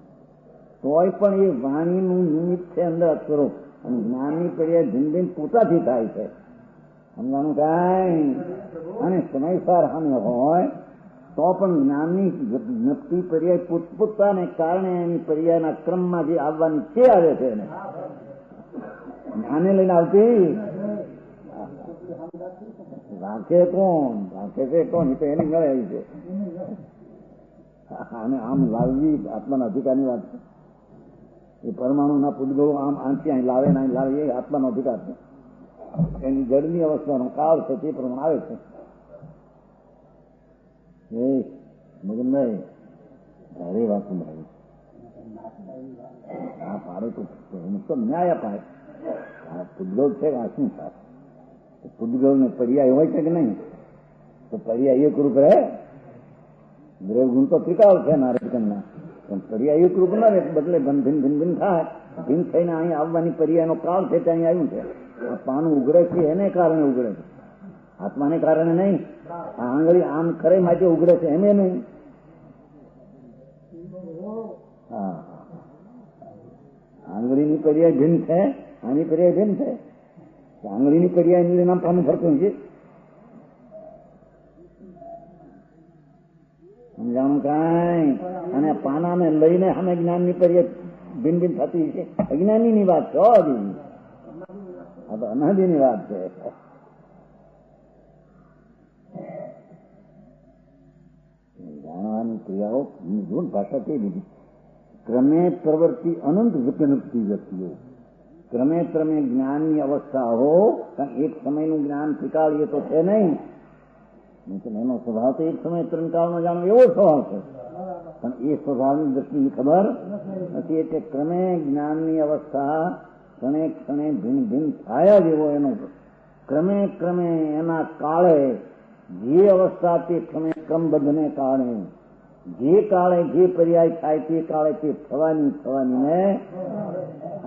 તોય પણ એ વાણીનું નિમિત્ત છે અંદર અક્ષરો અને જ્ઞાનની પર્યાય ભિન્ન ભિન્ન પોતાથી થાય છે. સમજાણું કાંઈ? અને સમયસાર સામે હોય તો પણ જ્ઞાનની નક્કી પર્યાય પોતપોતાને કારણે એની પર્યાયના ક્રમમાં જે આવવાની છે આવે છે એને જ્ઞાને લઈને આવતી રાખે કોણ? રાખે છે કોણ? એ તો એની ગળે આવી છે. અને આમ લાવવી આત્માના અધિકારની વાત છે. એ પરમાણુના પૂતગળો આમ આંથી અહીં લાવે ને અહીં લાવે એ આત્માનો અધિકાર છે. એની જળની અવસ્થાનો કાળ છે તે પ્રમાણે આવે છે. એ મગનભાઈ ભારે વાત ભાઈ આ પાડે તો ન્યાય અપાય. આ પૂતગળ છે આ શું થાય? પૂતગળ ને પર્યાય હોય છે કે નહીં? તો પર્યાય એક રૂપ રહે. દ્રવગુણ તો ત્રિકાળ છે નારદકંડના પણ પર્યાય એક રૂપ ના રહે બદલે ભિન્ન ભિન્ન ભિન્ન થાય. ભિન્ન થઈને અહીં આવવાની પર્યાયનો કાળ છે ત્યાં આવ્યું છે. આ પાનું ઉઘડે છે એને કારણે ઉઘડે છે આત્માને કારણે નહીં. આ આંગળી આમ ખરે માટે ઉઘડે છે એને નહીં. હા આંગળીની પર્યાય ભિન્ન છે આની પર્યાય ભિન્ન છે. આંગળીની પર્યાય નામ પાનું ફરતું છે. સમજાણું કાંઈ? અને પાનાને લઈને અમે જ્ઞાનની પર્યાય ભિન્ન ભિન્ન થતી છે. અજ્ઞાનીની વાત છે. આ તો અનાદિની વાત છે. જાણવાની ક્રિયાઓ ભાષા કઈ દીધી ક્રમે પ્રવૃત્તિ અનંત વિકનપતી વ્યક્તિઓ ક્રમે ક્રમે જ્ઞાનની અવસ્થાઓ એક સમયનું જ્ઞાન ત્રિકાળ એ તો છે નહીં. એનો સ્વભાવ તો એક સમય ત્રણકાળનો જાણો એવો સ્વભાવ છે પણ એ સ્વભાવની દ્રષ્ટિની ખબર નથી. એટલે ક્રમે જ્ઞાનની અવસ્થા ક્ષણે ક્ષણે ભિન્ન ભિન્ન થયા જેવો એનો ક્રમે ક્રમે એના કાળે જે અવસ્થા તે ક્રમે ક્રમબદ્ધને કારણે જે કાળે જે પર્યાય થાય તે કાળે તે થવાની ને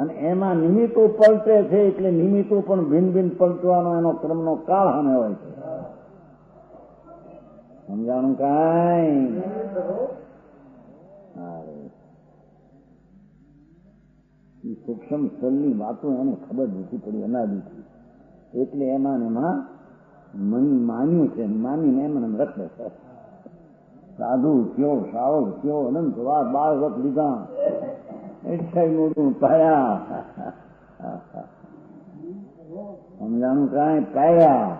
અને એમાં નિમિત્તો પલટે છે એટલે નિમિત્તો પણ ભિન્ન ભિન્ન પલટવાનો એનો ક્રમનો કાળ સામે હોય છે. સમજાણું કાંઈ? સૂક્ષ્મ સ્થળની વાતો એને ખબર નથી પડી અનાદિથી એટલે એમાં માન્યું છે. માનીને એમને રખડે છે. સાધુ થયો સાવક થયો અનંત વાર 12 વખત લીધા ઈચ્છા મોડું પાયા સમજાણું કાંઈ પાયા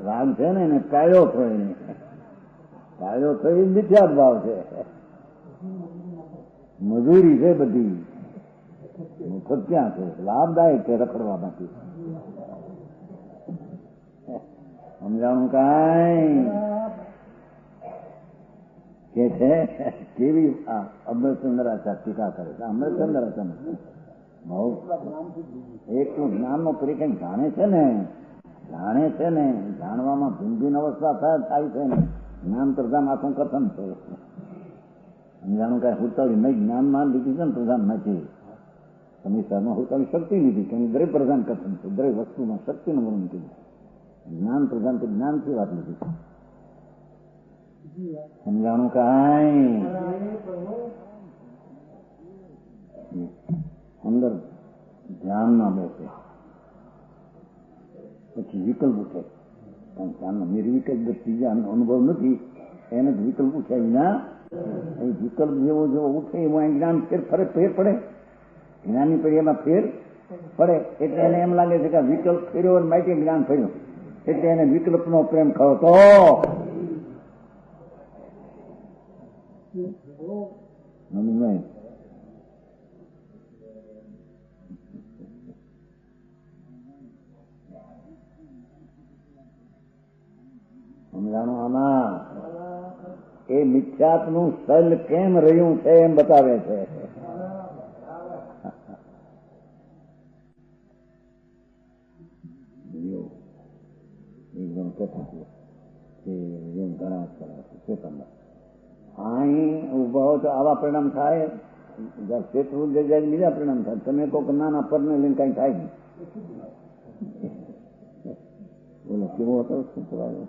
રાગ છે ને એને કાયો થયો એને કાયો થયો મિથ્યા ભાવ છે, મજૂરી છે બધી, મુફત ક્યાં છે, લાભદાયક છે રખડવામાંથી. સમજાણું કાંઈ કે છે કેવી અમૃતચંદ્રાચાર્ય ટીકા કરે છે. અમૃતચંદ્રાચાર્ય બહુ એકલું જ્ઞાનનો પરિચય જાણે છે ને, જાણવામાં ભિન્ન ભિન્ન અવસ્થા થાય છે ને. જ્ઞાન પ્રધાન આખું કથન છે. સમજાણું કાંઈ હુતાળી નહીં, જ્ઞાનમાં લીધી છે ને પ્રધાન નથી. સમીસારમાં હુતાળી શક્તિ લીધી કે દરેક પ્રધાન કથન છે, દરેક વસ્તુમાં શક્તિનું વર્ણન કીધું. જ્ઞાન પ્રધાન તો જ્ઞાનથી વાત લીધી છે. સમજાણું કાંઈ અંદર ધ્યાનમાં બેસે પછી વિકલ્પ ઉઠે. કારણ કે આનો નિર્વિકલ્પ ત્રીજા અનુભવ નથી, એને જ વિકલ્પ ઉઠ્યા વિના એ વિકલ્પ જેવો જેવો ઉઠે એમાં જ્ઞાન ફેર પડે, જ્ઞાનની પર એમાં ફેર પડે. એટલે એને એમ લાગે છે કે વિકલ્પ ફેર્યો અને માટે જ્ઞાન ફેર્યો, એટલે એને વિકલ્પનો પ્રેમ ખરો તો નહીં. સમજાણું આમાં એ મિથ્યાત્વનું સલ કેમ રહ્યું છે એમ બતાવે છે. એકદમ ઘણા છે તમને અહીં ઉભા હો તો આવા પરિણામ થાય, શેઠવું જાય બીજા પરિણામ થાય. તમે કહો કે નાના પરને લઈને કઈ થાય નહીં. બોલો કેવો હતો શું કરાયો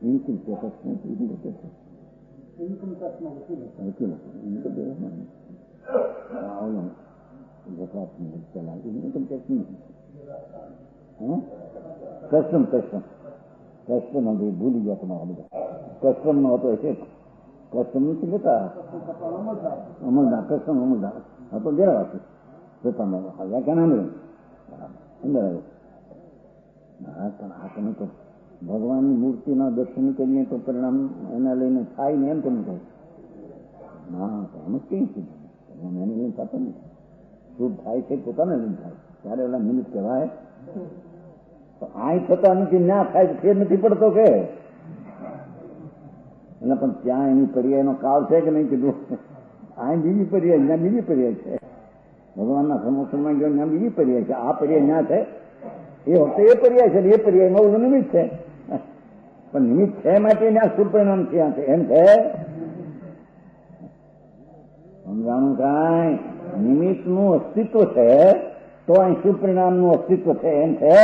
ઇન્કમ ટેક્સ કસ્ટમ ભૂલી ગયા તમારા બધા. કસ્ટમ નો હતો છે, કસ્ટમ નથી લેતા અમલદાર, કસ્ટમ અમલદાર હતો દેરાવાસી પોતાનો વ્યાખ્યા નામ અંદર આવ્યો. હા પણ આ તમે તો ભગવાનની મૂર્તિના દર્શન કરીએ તો પરિણામ એના લઈને થાય ને એમ તમે કહો. ના એમ જ કઈ છે, એને લઈને થતો નથી. શુભ થાય છે પોતાને લઈને થાય, ત્યારે ઓલા નિમિત્ત કહેવાય. આય થતા નથી, ના થાય ફેર નથી પડતો કે એટલે પણ ત્યાં એની પર્યાયનો કાળ છે કે નહીં કીધું. આ બીજી પર્યાય, ત્યાં બીજી પર્યાય છે. ભગવાનના સમોસનમાં ગયો ત્યાં બીજી પર્યાય છે, આ પર્યાય ત્યાં છે એ વખતે એ પર્યાય છે, એ પર્યાયમાં ઓલું નિમિત્ત છે. પણ નિમિત્ત છે માટે ત્યાં સુપરિણામ ત્યાં છે એમ છે. સમજાણું કાંઈ નિમિત્તનું અસ્તિત્વ છે તો અહીં સુપરિણામનું અસ્તિત્વ છે એમ છે.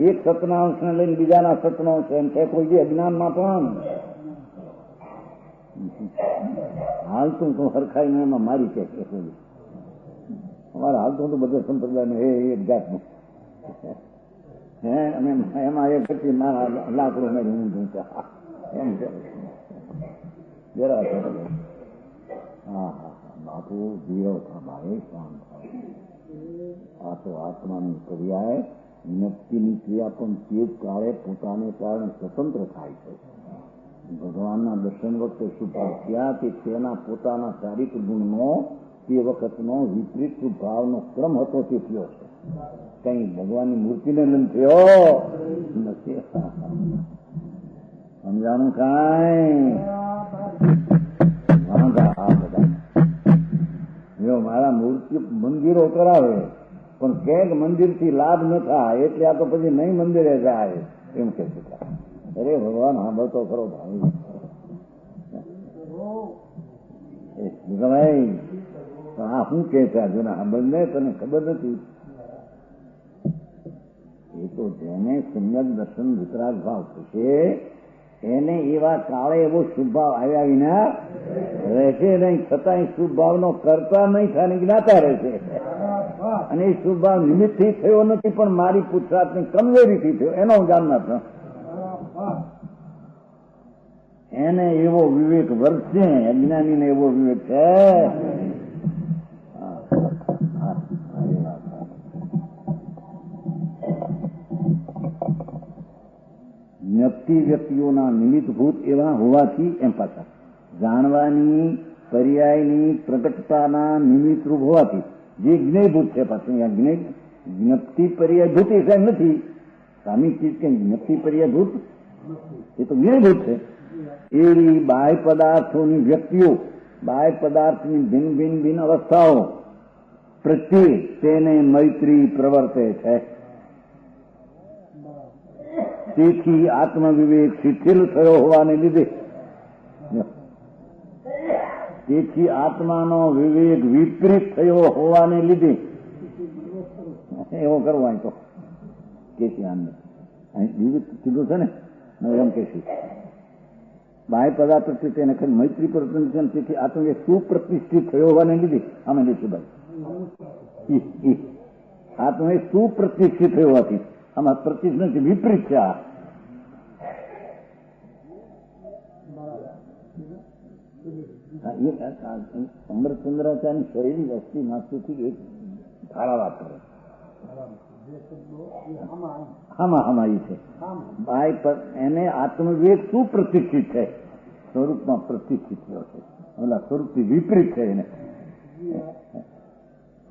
એક સતના અંશને લઈને બીજાના સતનો અંશ એમ છે. કોઈ અજ્ઞાનમાં પણ હાલતું તો હરખાઈને એમાં મારી કે અમારે હાલતું તો બધા સંપ્રદાયને એક જાતનું હે, અને એમાં એક પછી મારા લાકડું મેં ઊંધું એમ છે જરા. હા હા બાપુ ધીરવ થા ભાઈ, શાંત થાય. આ તો આત્માની ક્રિયાએ નક્કીની ક્રિયા પણ તે જ કાળે પોતાને કારણે સ્વતંત્ર થાય છે. ભગવાનના દર્શન વખતે શુભાવ થયા તે તેના પોતાના ચારિક ગુણનો તે વખતનો વિપરીત શુભાવનો ક્રમ હતો તે થયો છે. કઈ ભગવાનની મૂર્તિને લઈને થયો નથી. સમજાણું કાંઈ વાંધા આ બધા જો મારા મૂર્તિ મંદિરો કરાવે પણ ક્યાંક મંદિરથી લાભ ન થાય એટલે આ તો પછી નહીં મંદિરે જાય એમ કે છે. અરે ભગવાન સાંભળતો ખરો ભાઈ. આ શું કે છે આજુના સાંભળને તને ખબર નથી. એ તો જેને સમ્યક દર્શન વિતરાગ ભાવ થશે એને એવા કાળે એવો શુભ ભાવ આવ્યા વિના રહેશે નહીં. છતાંય શુભ ભાવનો કરતા નહીં થાય જ્ઞાતા રહેશે. અને એ શુભ ભાવ નિમિત્તથી થયો નથી પણ મારી પુરુષાર્થની કમજોરીથી થયો એનો હું જાણનાર છું. એને એવો વિવેક વર્તશે, અજ્ઞાનીને એવો વિવેક છે જ્ઞપ્તિ વ્યક્તિઓના નિમિત્તભૂત એવા હોવાથી એમ પાછા જાણવાની પર્યાયની પ્રગટતાના નિમિત્તરૂપ હોવાથી જે જ્ઞેયભૂત છે પાછું અહીંયા જ્ઞપ્તિ પર્યાયભૂત એ કાંઈ નથી. સામી ચીજ કે જ્ઞપ્તિ પર્યાયભૂત એ તો જ્ઞેયભૂત છે. એવી બાહ્ય પદાર્થોની વ્યક્તિઓ, બાહ્ય પદાર્થની ભિન્ન ભિન્ન અવસ્થાઓ પ્રત્યે તેને મૈત્રી પ્રવર્તે છે. તેથી આત્મવિવેક શિથિલ થયો હોવાને લીધે, તેથી આત્માનો વિવેક વિપરીત થયો હોવાને લીધે એવો કરવો અહીં તો કે વિવેક કીધું છે ને એમ કે બાહ્ય પદાર્થ પ્રત્યે તેને ખરી મૈત્રી પ્રવર્તન, તેથી આત્મવિવેક સુપ્રતિષ્ઠિત થયો હોવાને લીધે આમાં દેશું ભાઈ આત્મવિવેક સુપ્રતિષ્ઠિત થયો હોવાથી આમાં પ્રતિષ્ઠિત નથી, વિપરીત છે. આ અમૃતચંદ્રાચાર્યની શૈલી વસ્તી માસ્તુથી એક ધારા વાત કરે. આમાં એ છે એને આત્મવિવેક સુપ્રતિષ્ઠિત છે, સ્વરૂપમાં પ્રતિષ્ઠિત થયો છે, ઓલા સ્વરૂપથી વિપરીત છે. એને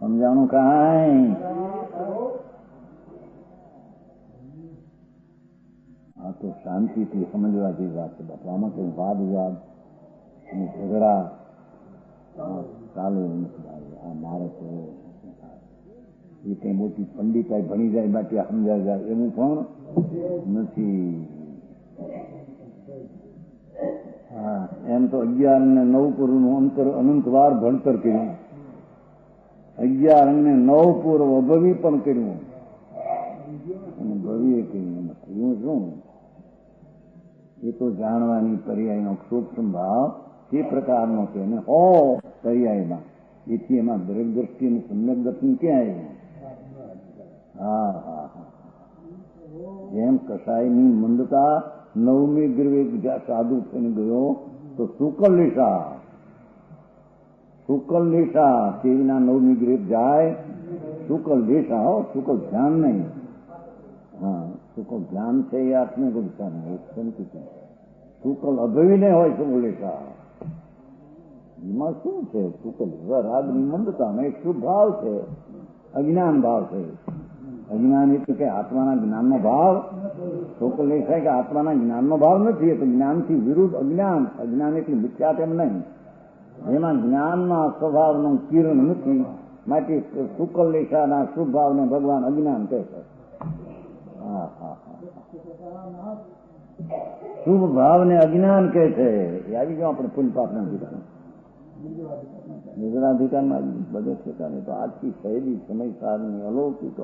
સમજાણું કાંઈ? આ તો શાંતિથી સમજવા જેવી વાત છે બાપુ. આમાં કઈ વાદ વિવાદ અને ઝઘડા ચાલે આ મારે તો એ કઈ મોટી પંડિતાઈ ભણી જાય બાકી સમજાય જાય એવું પણ નથી. હા, એમ તો 11 અને 9 પૂર્વનું અંતર અનંતવાર ભણતર કર્યું, 11 અને 9 પૂર્વ અભવી પણ કર્યું અને ભવીએ કર્યું. એવું શું? એ તો જાણવાની પર્યાયનો સૂક્ષ્મ ભાવ તે પ્રકારનો છે ને હો પર્યાયમાં, એથી એમાં દરેક દ્રષ્ટિની સમ્યક દર્શન ક્યાં આવ્યું? હા હા હા, જેમ કસાયની મંદતા 9મી ગ્રવે સાધુ થઈને ગયો તો શુકલ લેશા તેના 9મી ગ્રેપ જાય શુકલ લેશા. હો, શુકલ ધ્યાન નહીં. હા, શુકલ ધ્યાન છે એ આત્મે કોઈ ધ્યાન સમજતું છે. શુકલ અભવીને હોય શુકલ લેશા. એમાં શું છે? શુકલ રાગની મંદતાનો એક શુભ ભાવ છે, અજ્ઞાન ભાવ છે. અજ્ઞાન એટલે કે આત્માના જ્ઞાનનો ભાવ. શુકલ લેશા કે આત્માના જ્ઞાનનો ભાવ નથી, એ તો જ્ઞાનથી વિરુદ્ધ અજ્ઞાન. અજ્ઞાન એટલે મિથ્યા તેમ નહીં, જેમાં જ્ઞાનના સ્વભાવનું કિરણ નથી, માટે શુકલ લેશાના શુભ ભાવને ભગવાન અજ્ઞાન કહે છે. શુભ ભાવને અજ્ઞાન કહે છે. એ આવી ગયો આપણે પુલ પાપના અધિકાર, નિદ્રાધિકારમાં બધે ઠેકાને તો આજથી શૈલી સમયસારની અલૌકિક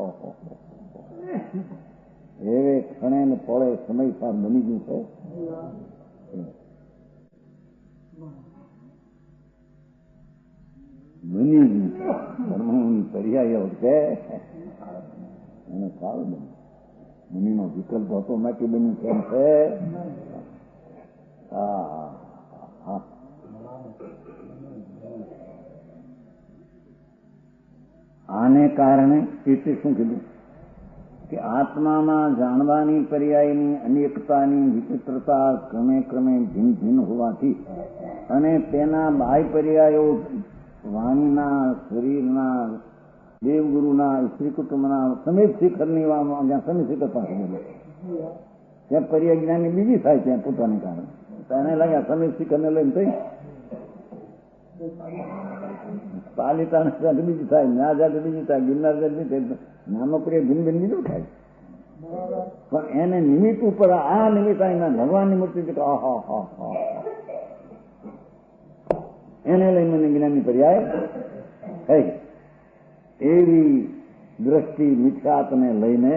એવે ક્ષણે ને પળે સમયસાર બની ગયું છે. બની ગયું છે ધર્મની પર્યાય છે એને સારું બન્યું. મુનિનો વિકલ્પ ઓટોમેટિક બન્યું કેમ છે? આને કારણે એટલે શું કીધું કે આત્મામાં જાણવાની પર્યાયની અનેકતાની વિચિત્રતા ક્રમે ક્રમે ભિન્ન ભિન્ન હોવાથી અને તેના બાહ્ય પર્યાયો વાણીના, શરીરના, દેવગુરુના, સ્ત્રી કુટુંબના, સમિત શિખરની જ્યાં સમિત શિખર પાસે બોલે ત્યાં પર્યાય જ્ઞાની બીજી થાય ત્યાં પોતાને કારણે એને લાગ્યા સમિત શિખરને લઈને થઈ પાલિતાને સાથે બીજી થાય, ના જાતે બીજી થાય, ગિરનાર જાતે બીજી થાય, નાનો પ્રિય ભિન્ન ભિન્ન બીજું થાય. પણ એને નિમિત્ત ઉપર આ નિમિત્ત ભગવાનની મૂર્તિ એને લઈને મને જ્ઞાનની પર્યાય થઈ. એવી દ્રષ્ટિ મિથ્યાત્વને લઈને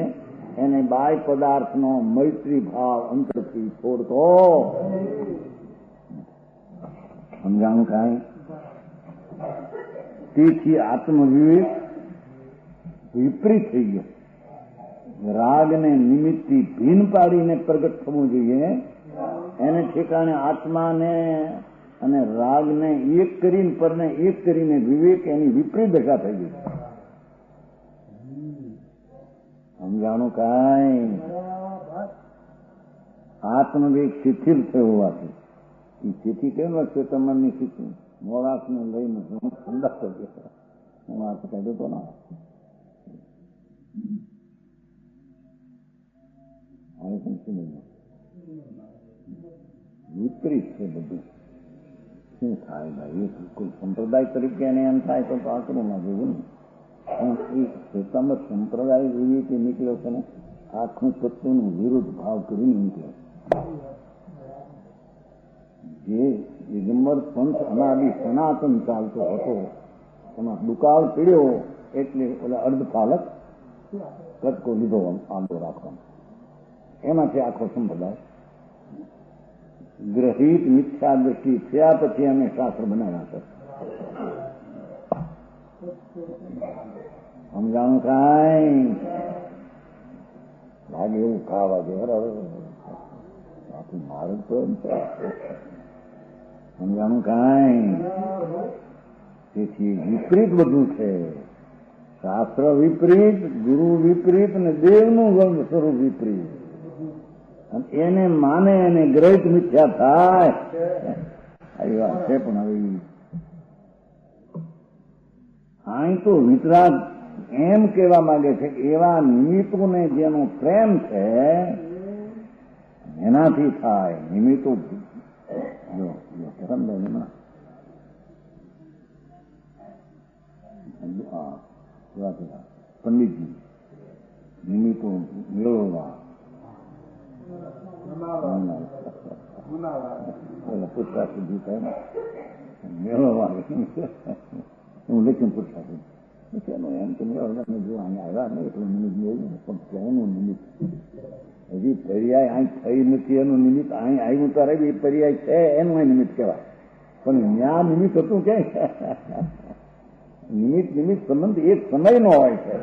એને બાહ્ય પદાર્થનો મૈત્રી ભાવ અંતરથી છોડતો. સમજાણું કાંઈ? તેથી આત્મવિવેક વિપરીત થઈ ગયો. રાગને નિમિત્તથી ભીન પાડીને પ્રગટ થવું જોઈએ. એને ઠેકાણે આત્માને અને રાગને એક કરીને, પરને એક કરીને વિવેક એની વિપરીત દશા થઈ ગઈ. સમજાણું કાંઈ? આત્મવેગ શિથિલ થયો હોવાથી એ સ્થિતિ કેમ વખતે તમારી સ્થિતિ મોડાસને લઈને ઠંડક કરી હું વાત કહેતો તો ના વિપરીત છે બધું. શું થાય ભાઈ? કોઈ સંપ્રદાય તરીકે એને એમ થાય તો આકરું ના જોવું ને. પણ એ શ્વેતાંબર સંપ્રદાય એવી રીતે નીકળ્યો છે ને આખું તત્વનું વિરુદ્ધ ભાવ કરીને નીકળ્યો. જે દિગંબર પંથ અનાદિ સનાતન ચાલતો હતો એમાં દુકાળ પીડ્યો એટલે ઓલા અર્ધપાલક કટકો લીધો આંબો રાખવાનો. એમાંથી આખો સંપ્રદાય ગ્રહિત મિથ્યા દ્રષ્ટિ થયા પછી અમે શાસ્ત્ર બનાવ્યા છે. સમજાણું કાંઈ લાગે એવું ખાવા છે આખું મારું તો સમજાણું કાંઈ. તેથી વિપરીત બધું છે. શાસ્ત્ર વિપરીત, ગુરુ વિપરીત ને દેવનું સ્વરૂપ વિપરીત. એને માને એને ગ્રહિત મિથ્યા થાય આવી વાત છે. પણ હવે અહીં તો વિતરાગ એમ કહેવા માંગે છે એવા નિમિત્તોને જેનો પ્રેમ છે એનાથી થાય. નિમિત્તો પંડિતજી નિમિત્તો મેળવવા પુસ્તક સુધી થાય મેળવવા હું લેખન પુસ્તક એમ કે મેળવવા જો અહીંયા આવ્યા ને એટલું નિમિત્ત મેળવ્યું પણ ક્યાંનું નિમિત્ત હજી પર્યાય અહીં થઈ નથી એનું નિમિત્ત અહીં આવ્યું ત્યારે એ પર્યાય છે એનું અહીં નિમિત્ત કહેવાય. પણ ત્યાં નિમિત્ત હતું ક્યાંય નિમિત્ત સંબંધ એક સમયનો હોય છે.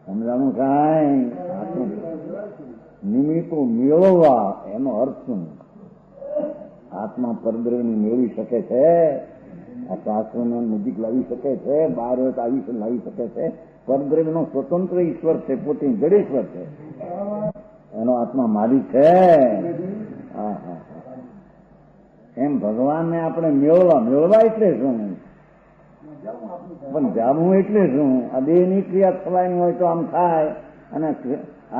સમજાણું કાંઈ? નિમિત્તો મેળવવા એનો અર્થ શું? આત્મા પરદ્રવ્યને મેળવી શકે છે? આ શાસ્ત્રને નજીક લાવી શકે છે? બહાર હોય તો આવી લાવી શકે છે? પરદ્રવ્યનો સ્વતંત્ર ઈશ્વર છે, પોતે જડેશ્વર છે. એનો આત્મા માલિક છે. હા હા એમ ભગવાનને આપણે મેળવા એટલે શું? પણ જામવું એટલે શું? આ દેહની ક્રિયા થવાની હોય તો આમ થાય અને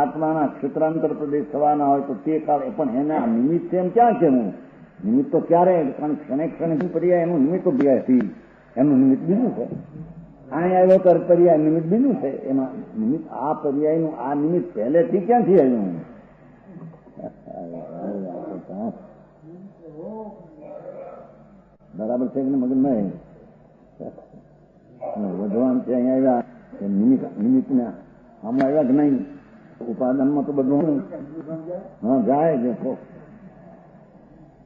આત્માના ક્ષેત્રાંતર પ્રદેશ થવાના હોય તો તે કાળે પણ એના નિમિત્ત એમ ક્યાં છે? હું નિમિત્ત તો ક્યારે? કારણ ક્ષણે ક્ષણે પર્યાય એનું નિમિત્ત પર્યાયથી એનું નિમિત્ત બીજું છે. અહીં આવ્યો તો પર્યાય નિમિત્ત બીજું છે. એમાં નિમિત્ત આ પર્યાયનું આ નિમિત્ત પહેલેથી ક્યાંથી આવ્યું? બરાબર છે કે મગજ નહીં? ભગવાન છે અહીંયા આવ્યા નિમિત્તને આમાં આવ્યા કે નહીં? ઉપાદાનમાં તો બધું હા જાય દેખો.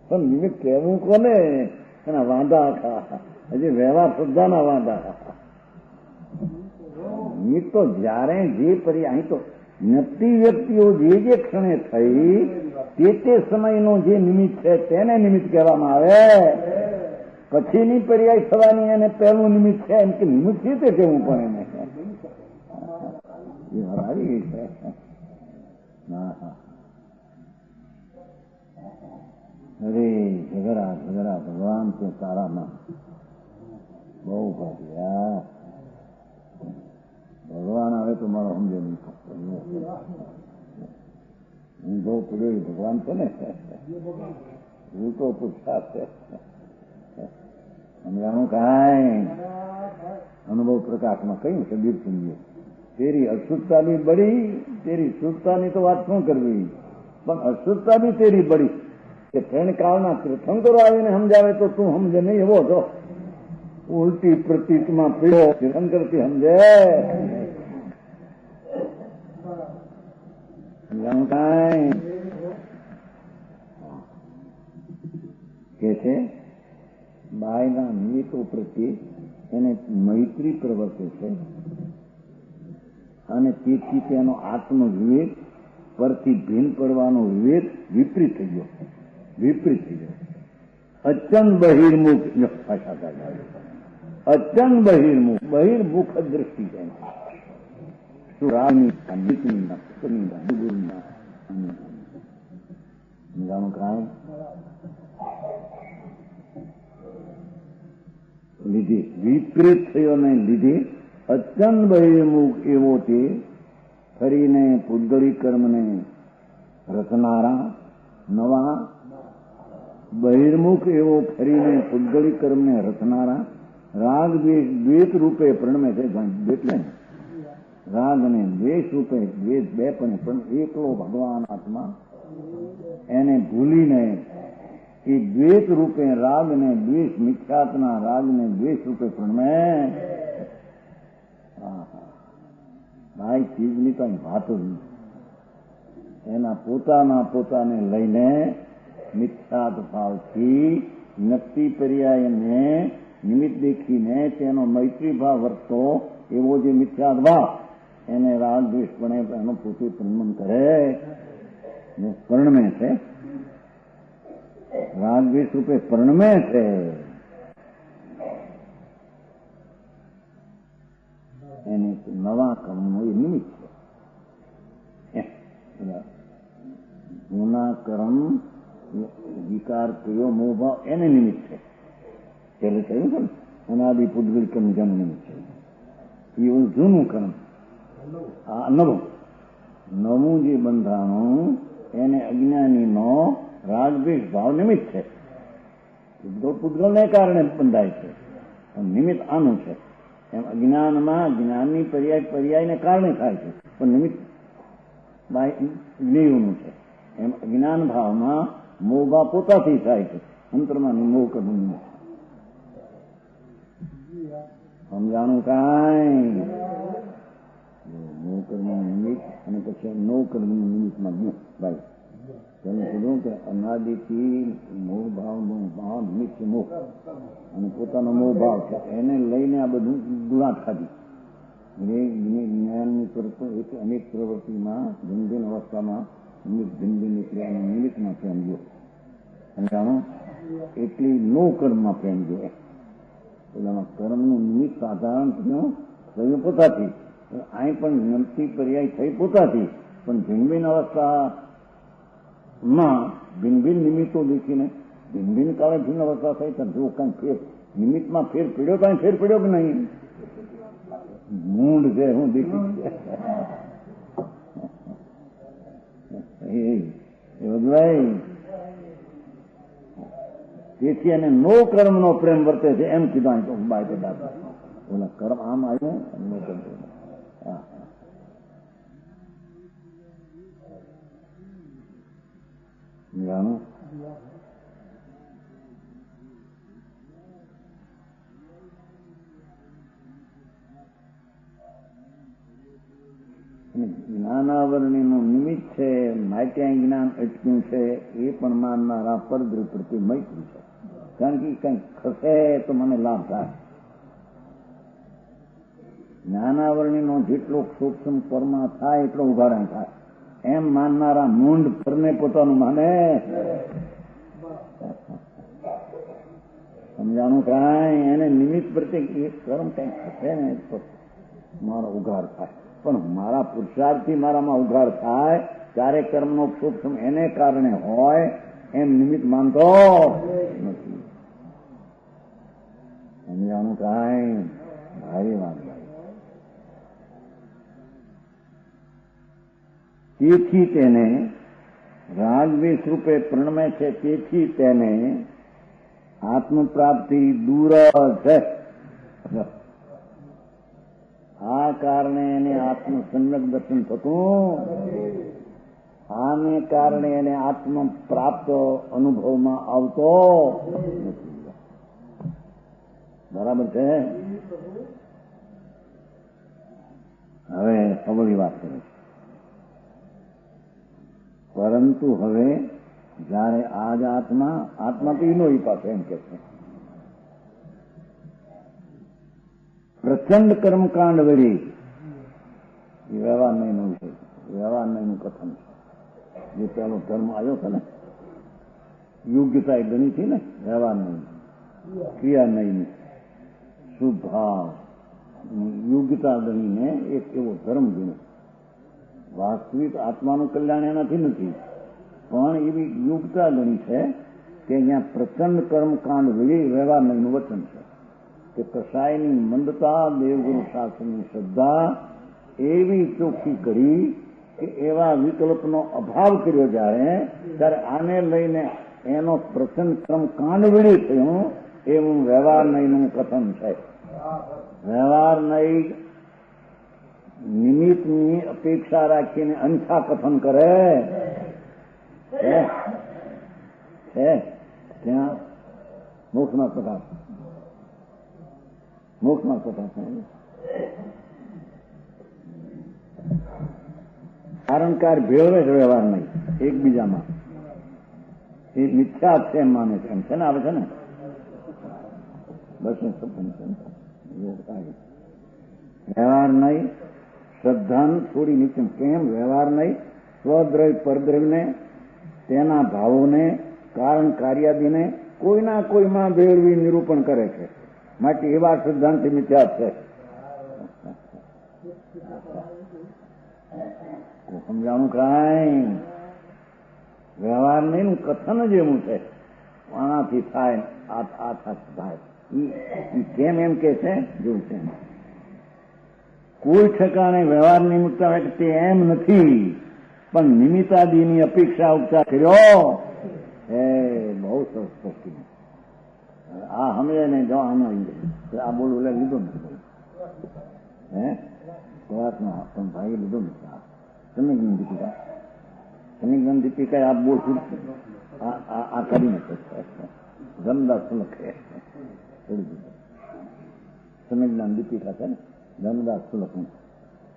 પણ નિમિત્ત કહેવું કોને? એના વાંધા હતા હજી વ્યવહાર શ્રદ્ધાના વાંધા. નિમિત્ત તો જયારે જે અહીં તો નતી વ્યક્તિઓ જે ક્ષણે થઈ તે સમયનો જે નિમિત્ત છે તેને નિમિત્ત કહેવામાં આવે. પછીની પર્યાય થવાની એને પહેલું નિમિત્ત છે એમ કે નિમિત્ત છે તે કેવું પણ એને આવી ગઈ છે. અરે ઝઘડા ભગવાન છે તારામાં બહુ ભાગ્યા. ભગવાન આવે તો મારો સમજે નહીં. હું બહુ પડ્યો ભગવાન છે ને હું તો પૂછતા છે. સમજાણું કાંઈ? અનુભવ પ્રકાશમાં કહ્યું છે બીરસિંહજીએ તેરી અશુદ્ધતા બી બળી, તેરી શુદ્ધતાની તો વાત શું કરવી, પણ અશુદ્ધતા બી તેરી બળી કે ત્રણ કાળના તીર્થંકરો આવીને સમજાવે તો તું સમજે નહીં. એવો છો ઉલટી પ્રતીકમાં પીડો તીર્થંકરથી સમજે. સમજાણું કાંઈ? કે છે બાયના નિમિત્તો પ્રત્યે એને મૈત્રી પ્રવર્તે છે અને તેથી તેનો આત્મવિવેક પરથી ભીન પડવાનો વિવેક વિપરીત થઈ ગયો. અચન બહિર્મુખ ભાષા અચન બહિર્મુખ બહિર્મુખ દ્રષ્ટિ જાય. સુરાની નીતિના પુસ્તકની ગુરુના જાણું કાંઈ લીધે વિપરીત થયોને લીધે અત્યંત બહિર્મુખ એવો તે ફરીને પૂતગળી કર્મને રચનારા નવા બહિર્મુખ એવો ફરીને પૂતગળી કર્મને રચનારા રાગ દ્વેષ રૂપે પ્રણમે છે. એટલે રાગ અને દ્વેષ રૂપે દ્વેષ બે પણ એકલો ભગવાન આત્મા એને ભૂલીને એ દ્વેષ રૂપે રાગ ને દ્વેષ મિથ્યાત્મના રાગ ને દ્વેષ રૂપે પ્રણમે. ભાઈ ચીજની કઈ વાત જ નહીં. એના પોતાને લઈને મિથ્યાત ભાવથી નક્તિ પર્યાયને નિમિત્ત દેખીને તેનો મૈત્રી ભાવ વર્તતો એવો જે મિથ્યાત ભાવ એને રાગ દ્વેષ પણ એનો પોતે પ્રણમન કરે પરણમે છે. રાગ દ્વેષ રૂપે પરણમે છે. એને નવા કર્મનું એ નિમિત્ત છે. જૂના કર્મ વિકાર કયો મોહભાવ એને નિમિત્ત છે. પેલે કહ્યું છે ને અનાદિ પૂતગળ કર્મ જેનું નિમિત્ત છે. એ જૂનું કર્મ આ નવું જે બંધાણું એને અજ્ઞાનીનો રાગદ્વેષ ભાવ નિમિત્ત છે. પૂતગળને કારણે બંધાય છે પણ નિમિત્ત આનું છે. એમ અજ્ઞાનમાં જ્ઞાનની પર્યાયને કારણે થાય છે પણ નિમિત્ત જ્ઞેયનું છે. એમ અજ્ઞાન ભાવમાં મોહ ભાવ પોતાથી થાય છે. અંતરમાં મોહ કર્મ નિમિત્ત સમજાણું કાંઈ મોહ કર્મ નિમિત્ત અને પછી નો કર્મ નિમિત્તમાં ભાઈ તમે કીધું કે અનાદિથી મોહ ભાવ નિમિત્ત છે મોહ અને પોતાનો મોહ ભાવ છે એને લઈને આ બધું દુરાટ ખાધી. જ્ઞાનની અનેક પ્રવૃત્તિમાં ભિન્ન અવસ્થામાં ભિન્ન ક્રિયાના નિમિત્તમાં પ્રેમ ગયો સમજાણો એટલી નો કર્મમાં પ્રેમ ગયો. પેલામાં કર્મનું નિમિત્ત સાધારણ થયું પોતાથી અહીં પણ નમતી પર્યાય થઈ પોતાથી પણ ભિન્ન અવસ્થામાં ભિન્ન નિમિત્તો દેખીને ભિન્ન કાળે ભિન્ન અવસ્થા થઈ તો જો કઈ ફેર નિમિત્તમાં ફેર પડ્યો કઈ ફેર પડ્યો કે નહીં? મૂંડ છે હું દેખી તેથી એને નો કર્મનો પ્રેમ વર્તે છે એમ કીધું તો બાય બધા ઓલા કર્મ આમ આવ્યું નો કર્મ જાણું જ્ઞાનાવરણીનું નિમિત્ત છે માટે જ્ઞાન અટક્યું છે એ પણ માનનારા પરદ્ર પ્રત્યે મૈત્રી છે. કારણ કે કંઈક ખસે તો મને લાભ થાય. જ્ઞાનાવરણીનો જેટલો સૂક્ષ્મ કર્મા થાય એટલો ઉઘાડા થાય એમ માનનારા મૂંડ પરને પોતાનું માને. સમજાણું કાંઈ એને નિમિત્ત પ્રત્યે એક કર્મ કંઈક ખસે ને તો મારો ઉઘાડ થાય પણ મારા પુરુષાર્થથી મારામાં ઉઘાડ થાય ત્યારે કર્મનો સૂક્ષ્મ એને કારણે હોય એમ નિમિત્ત માનતો નથી. સમજાણું કાંઈ ભારી વાત. તેથી તેને રાગદ્વેષ રૂપે પ્રણમે છે. તેથી તેને આત્મપ્રાપ્તિ દૂર છે. આ કારણે એને આત્મસન્નક દર્શન થતું. આને કારણે એને આત્મ પ્રાપ્ત અનુભવમાં આવતો નથી. બરાબર છે. હવે અવળી વાત કરે છે. પરંતુ હવે જયારે આજ આત્મા તો એનો પાસે એમ કે છે પ્રચંડ કર્મકાંડ વળી એ વ્યવહાર નહીં છે. વ્યવહાર નહીં કથન છે. જે પેલો ધર્મ આવ્યો છે ને યોગ્યતા એ ગણી હતી ને વ્યવહાર નહીં ક્રિયા નહીં શુભ ભાવ યોગ્યતા ગણીને એક એવો ધર્મ ગણ્યો. વાસ્તવિક આત્માનું કલ્યાણ એનાથી નથી, પણ એવી યોગ્યતા ગણી છે કે અહીંયા પ્રચંડ કર્મકાંડ વ્યવહાર નહીં વચન છે કે કસાયની મંદતા, દેવગુરુ શાસ્ત્રની શ્રદ્ધા એવી ચોખ્ખી કરી કે એવા વિકલ્પનો અભાવ કર્યો ત્યારે આને લઈને એનો પ્રચંડ કર્મકાંડ વિડી થયું એવું વ્યવહાર નહીંનું કથન છે. વ્યવહાર નહીં નિમિત્તની અપેક્ષા રાખીને અન્યથા કથન કરે છે ત્યાં મોક્ષના પ્રકાશ કારણકાર ભેળવે છે વ્યવહાર નહીં એકબીજામાં. એ મિથ્યા છે એમ માને છે, એમ છે ને, આવે છે ને બસ વ્યવહાર નહીં શ્રદ્ધાન થોડી નીચે. કેમ વ્યવહાર નહીં? સ્વદ્રવ્ય પરદ્રવ્યને, તેના ભાવોને, કારણ કાર્યાદીને કોઈના કોઈમાં ભેળવી નિરૂપણ કરે છે. માટે એવા સિદ્ધાંતથી મિથ્યા છે. સમજાણું કાંઈ વ્યવહાર નહીં, કથન જ એવું છે આનાથી થાય આ થાય. કેમ એમ કે છે જેવું છે. કોઈ ઠેકાણે વ્યવહાર નિમિત્તા હોય તે એમ નથી, પણ નિમિત્તાદીની અપેક્ષા ઉપચાર કર્યો એ બહુ સરસ પક્ષી. આ સમજે ને જો આમાં આ બોલું એટલે લીધું નથી વાતમાં પણ ભાઈ લીધું નથી. સમીજ્ઞાન દીપિકા, સમીજ્ઞાન દીપિકા આ બોલ આ કરીને ધનદાસ લખે સમીજ્ઞાન દીપિકા છે ને ધનદાસ સુલખ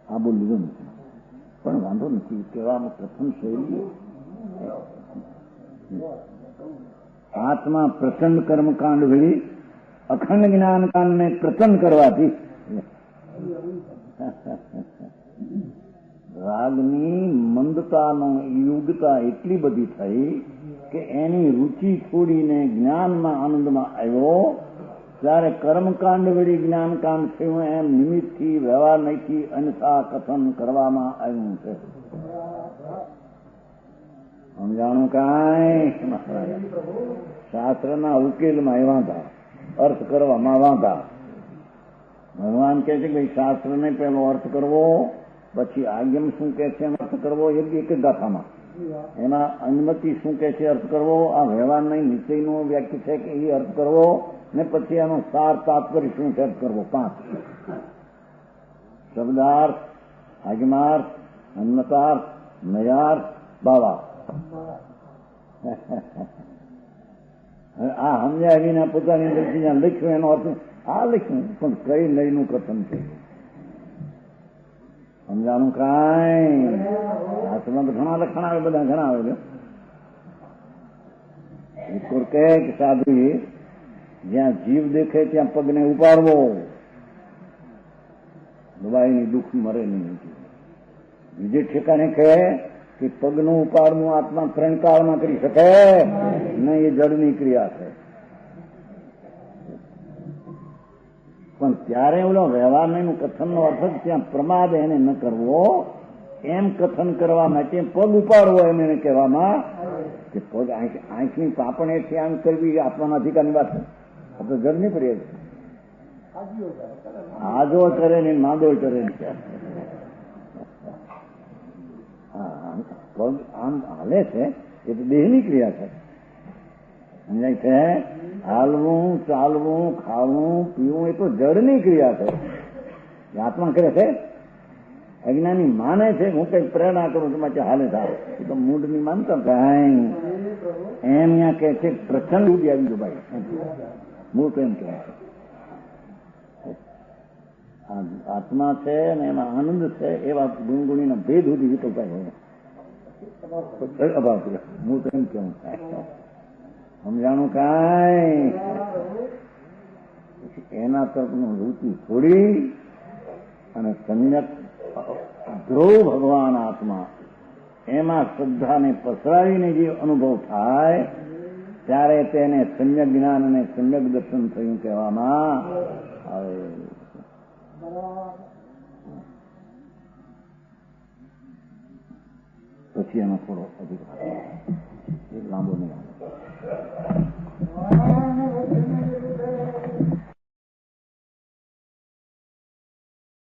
આ બોલ લીધું નથી. પણ વાંધો નથી, કહેવામાં પ્રથમ શૈલી આત્મા પ્રચંડ કર્મકાંડ વળી અખંડ જ્ઞાનકાંડને પ્રચંડ કરવાથી રાગની મંદતાનો યોગ્યતા એટલી બધી થઈ કે એની રુચિ છોડીને જ્ઞાનમાં આનંદમાં આવ્યો. ત્યારે કર્મકાંડ વળી જ્ઞાનકાંડ થયું એમ નિમિત્તથી વ્યવહાર નહીંથી અન્યથા કથન કરવામાં આવ્યું છે. સમજાણું કાંઈ? શાસ્ત્રના ઉકેલમાં એ વાંધા, અર્થ કરવામાં વાંધા. ભગવાન કહે છે કે ભાઈ શાસ્ત્રને પેલો અર્થ કરવો, પછી આગમ શું કે છે અર્થ કરવો, એક જ ગાથામાં. એમાં અનુમતિ શું કે છે અર્થ કરવો, આ વ્યવહાર નહીં નિશ્ચયનો વ્યાખ્યા છે કે એ અર્થ કરવો, ને પછી એનો સાર તાત્પર્ય શું છે અર્થ કરવો. 5 શબ્દાર્થ, આગમાર્થ, અન્નતાર્થ, નયાર્થ, ભાવાર્થ. આ સમજ્યા વિના પોતાની અંદર જ્યાં લખ્યું એનો અર્થ આ લખ્યું, પણ કઈ નહીંનું કથન છે. સમજાણું કાંઈ? આસમાં તો ઘણા લખણ આવે, બધા ઘણા આવે. ઈશ્વર કહે કે સાધુ જ્યાં જીવ દેખે ત્યાં પગને ઉપાડવો, દબાઈની દુઃખ મરે નહીં. બીજે ઠેકાણે કહે કે પગનું ઉપાડવું આત્મા 3 કાળમાં કરી શકે નહીં, એ જડની ક્રિયા છે. પણ ત્યારે ઓલો વ્યવહાર નહીં કથનનો અર્થ જ ત્યાં પ્રમાદ એને ન કરવો, એમ કથન કરવા માટે પગ ઉપાડવો એમ એને કહેવામાં કે પગ આંખની પાપણેથી આમ કરવી આપવાના અધિકારની વાત છે. તો જડ નહીં પડી આજો કરે ને માદો કરે ને પગ આમ હાલે છે એ તો દેહની ક્રિયા છે. સમજાય છે? હાલવું, ચાલવું, ખાવું, પીવું એ તો જડની ક્રિયા છે. આત્મા કરે છે. અજ્ઞાની માને છે હું કઈક પ્રેરણા કરું છું માટે હાલે થાય, એ તો મૂળની માનતા કાંઈ એમ અહીંયા કે છે પ્રચંડ ઉડી આવી ગયું ભાઈ. મૂળ તો એમ કહેવાય છે આત્મા છે ને એમાં આનંદ છે, એવા ગુણગુણીના ભેદ સુધી વિકલ્પાય હોય અભાવ. હું તો એમ કેવું સમજાણું કાંઈ? એના તરફનું રુચિ છોડી અને સમ્યક ધ્રુવ ભગવાન આત્મા એમાં શ્રદ્ધાને પસરાવીને જે અનુભવ થાય ત્યારે તેને સમ્યક જ્ઞાન અને સમ્યક દર્શન થયું કહેવામાં આવે. પછી એનો થોડો અધિકાર લાંબો નહીં આવે.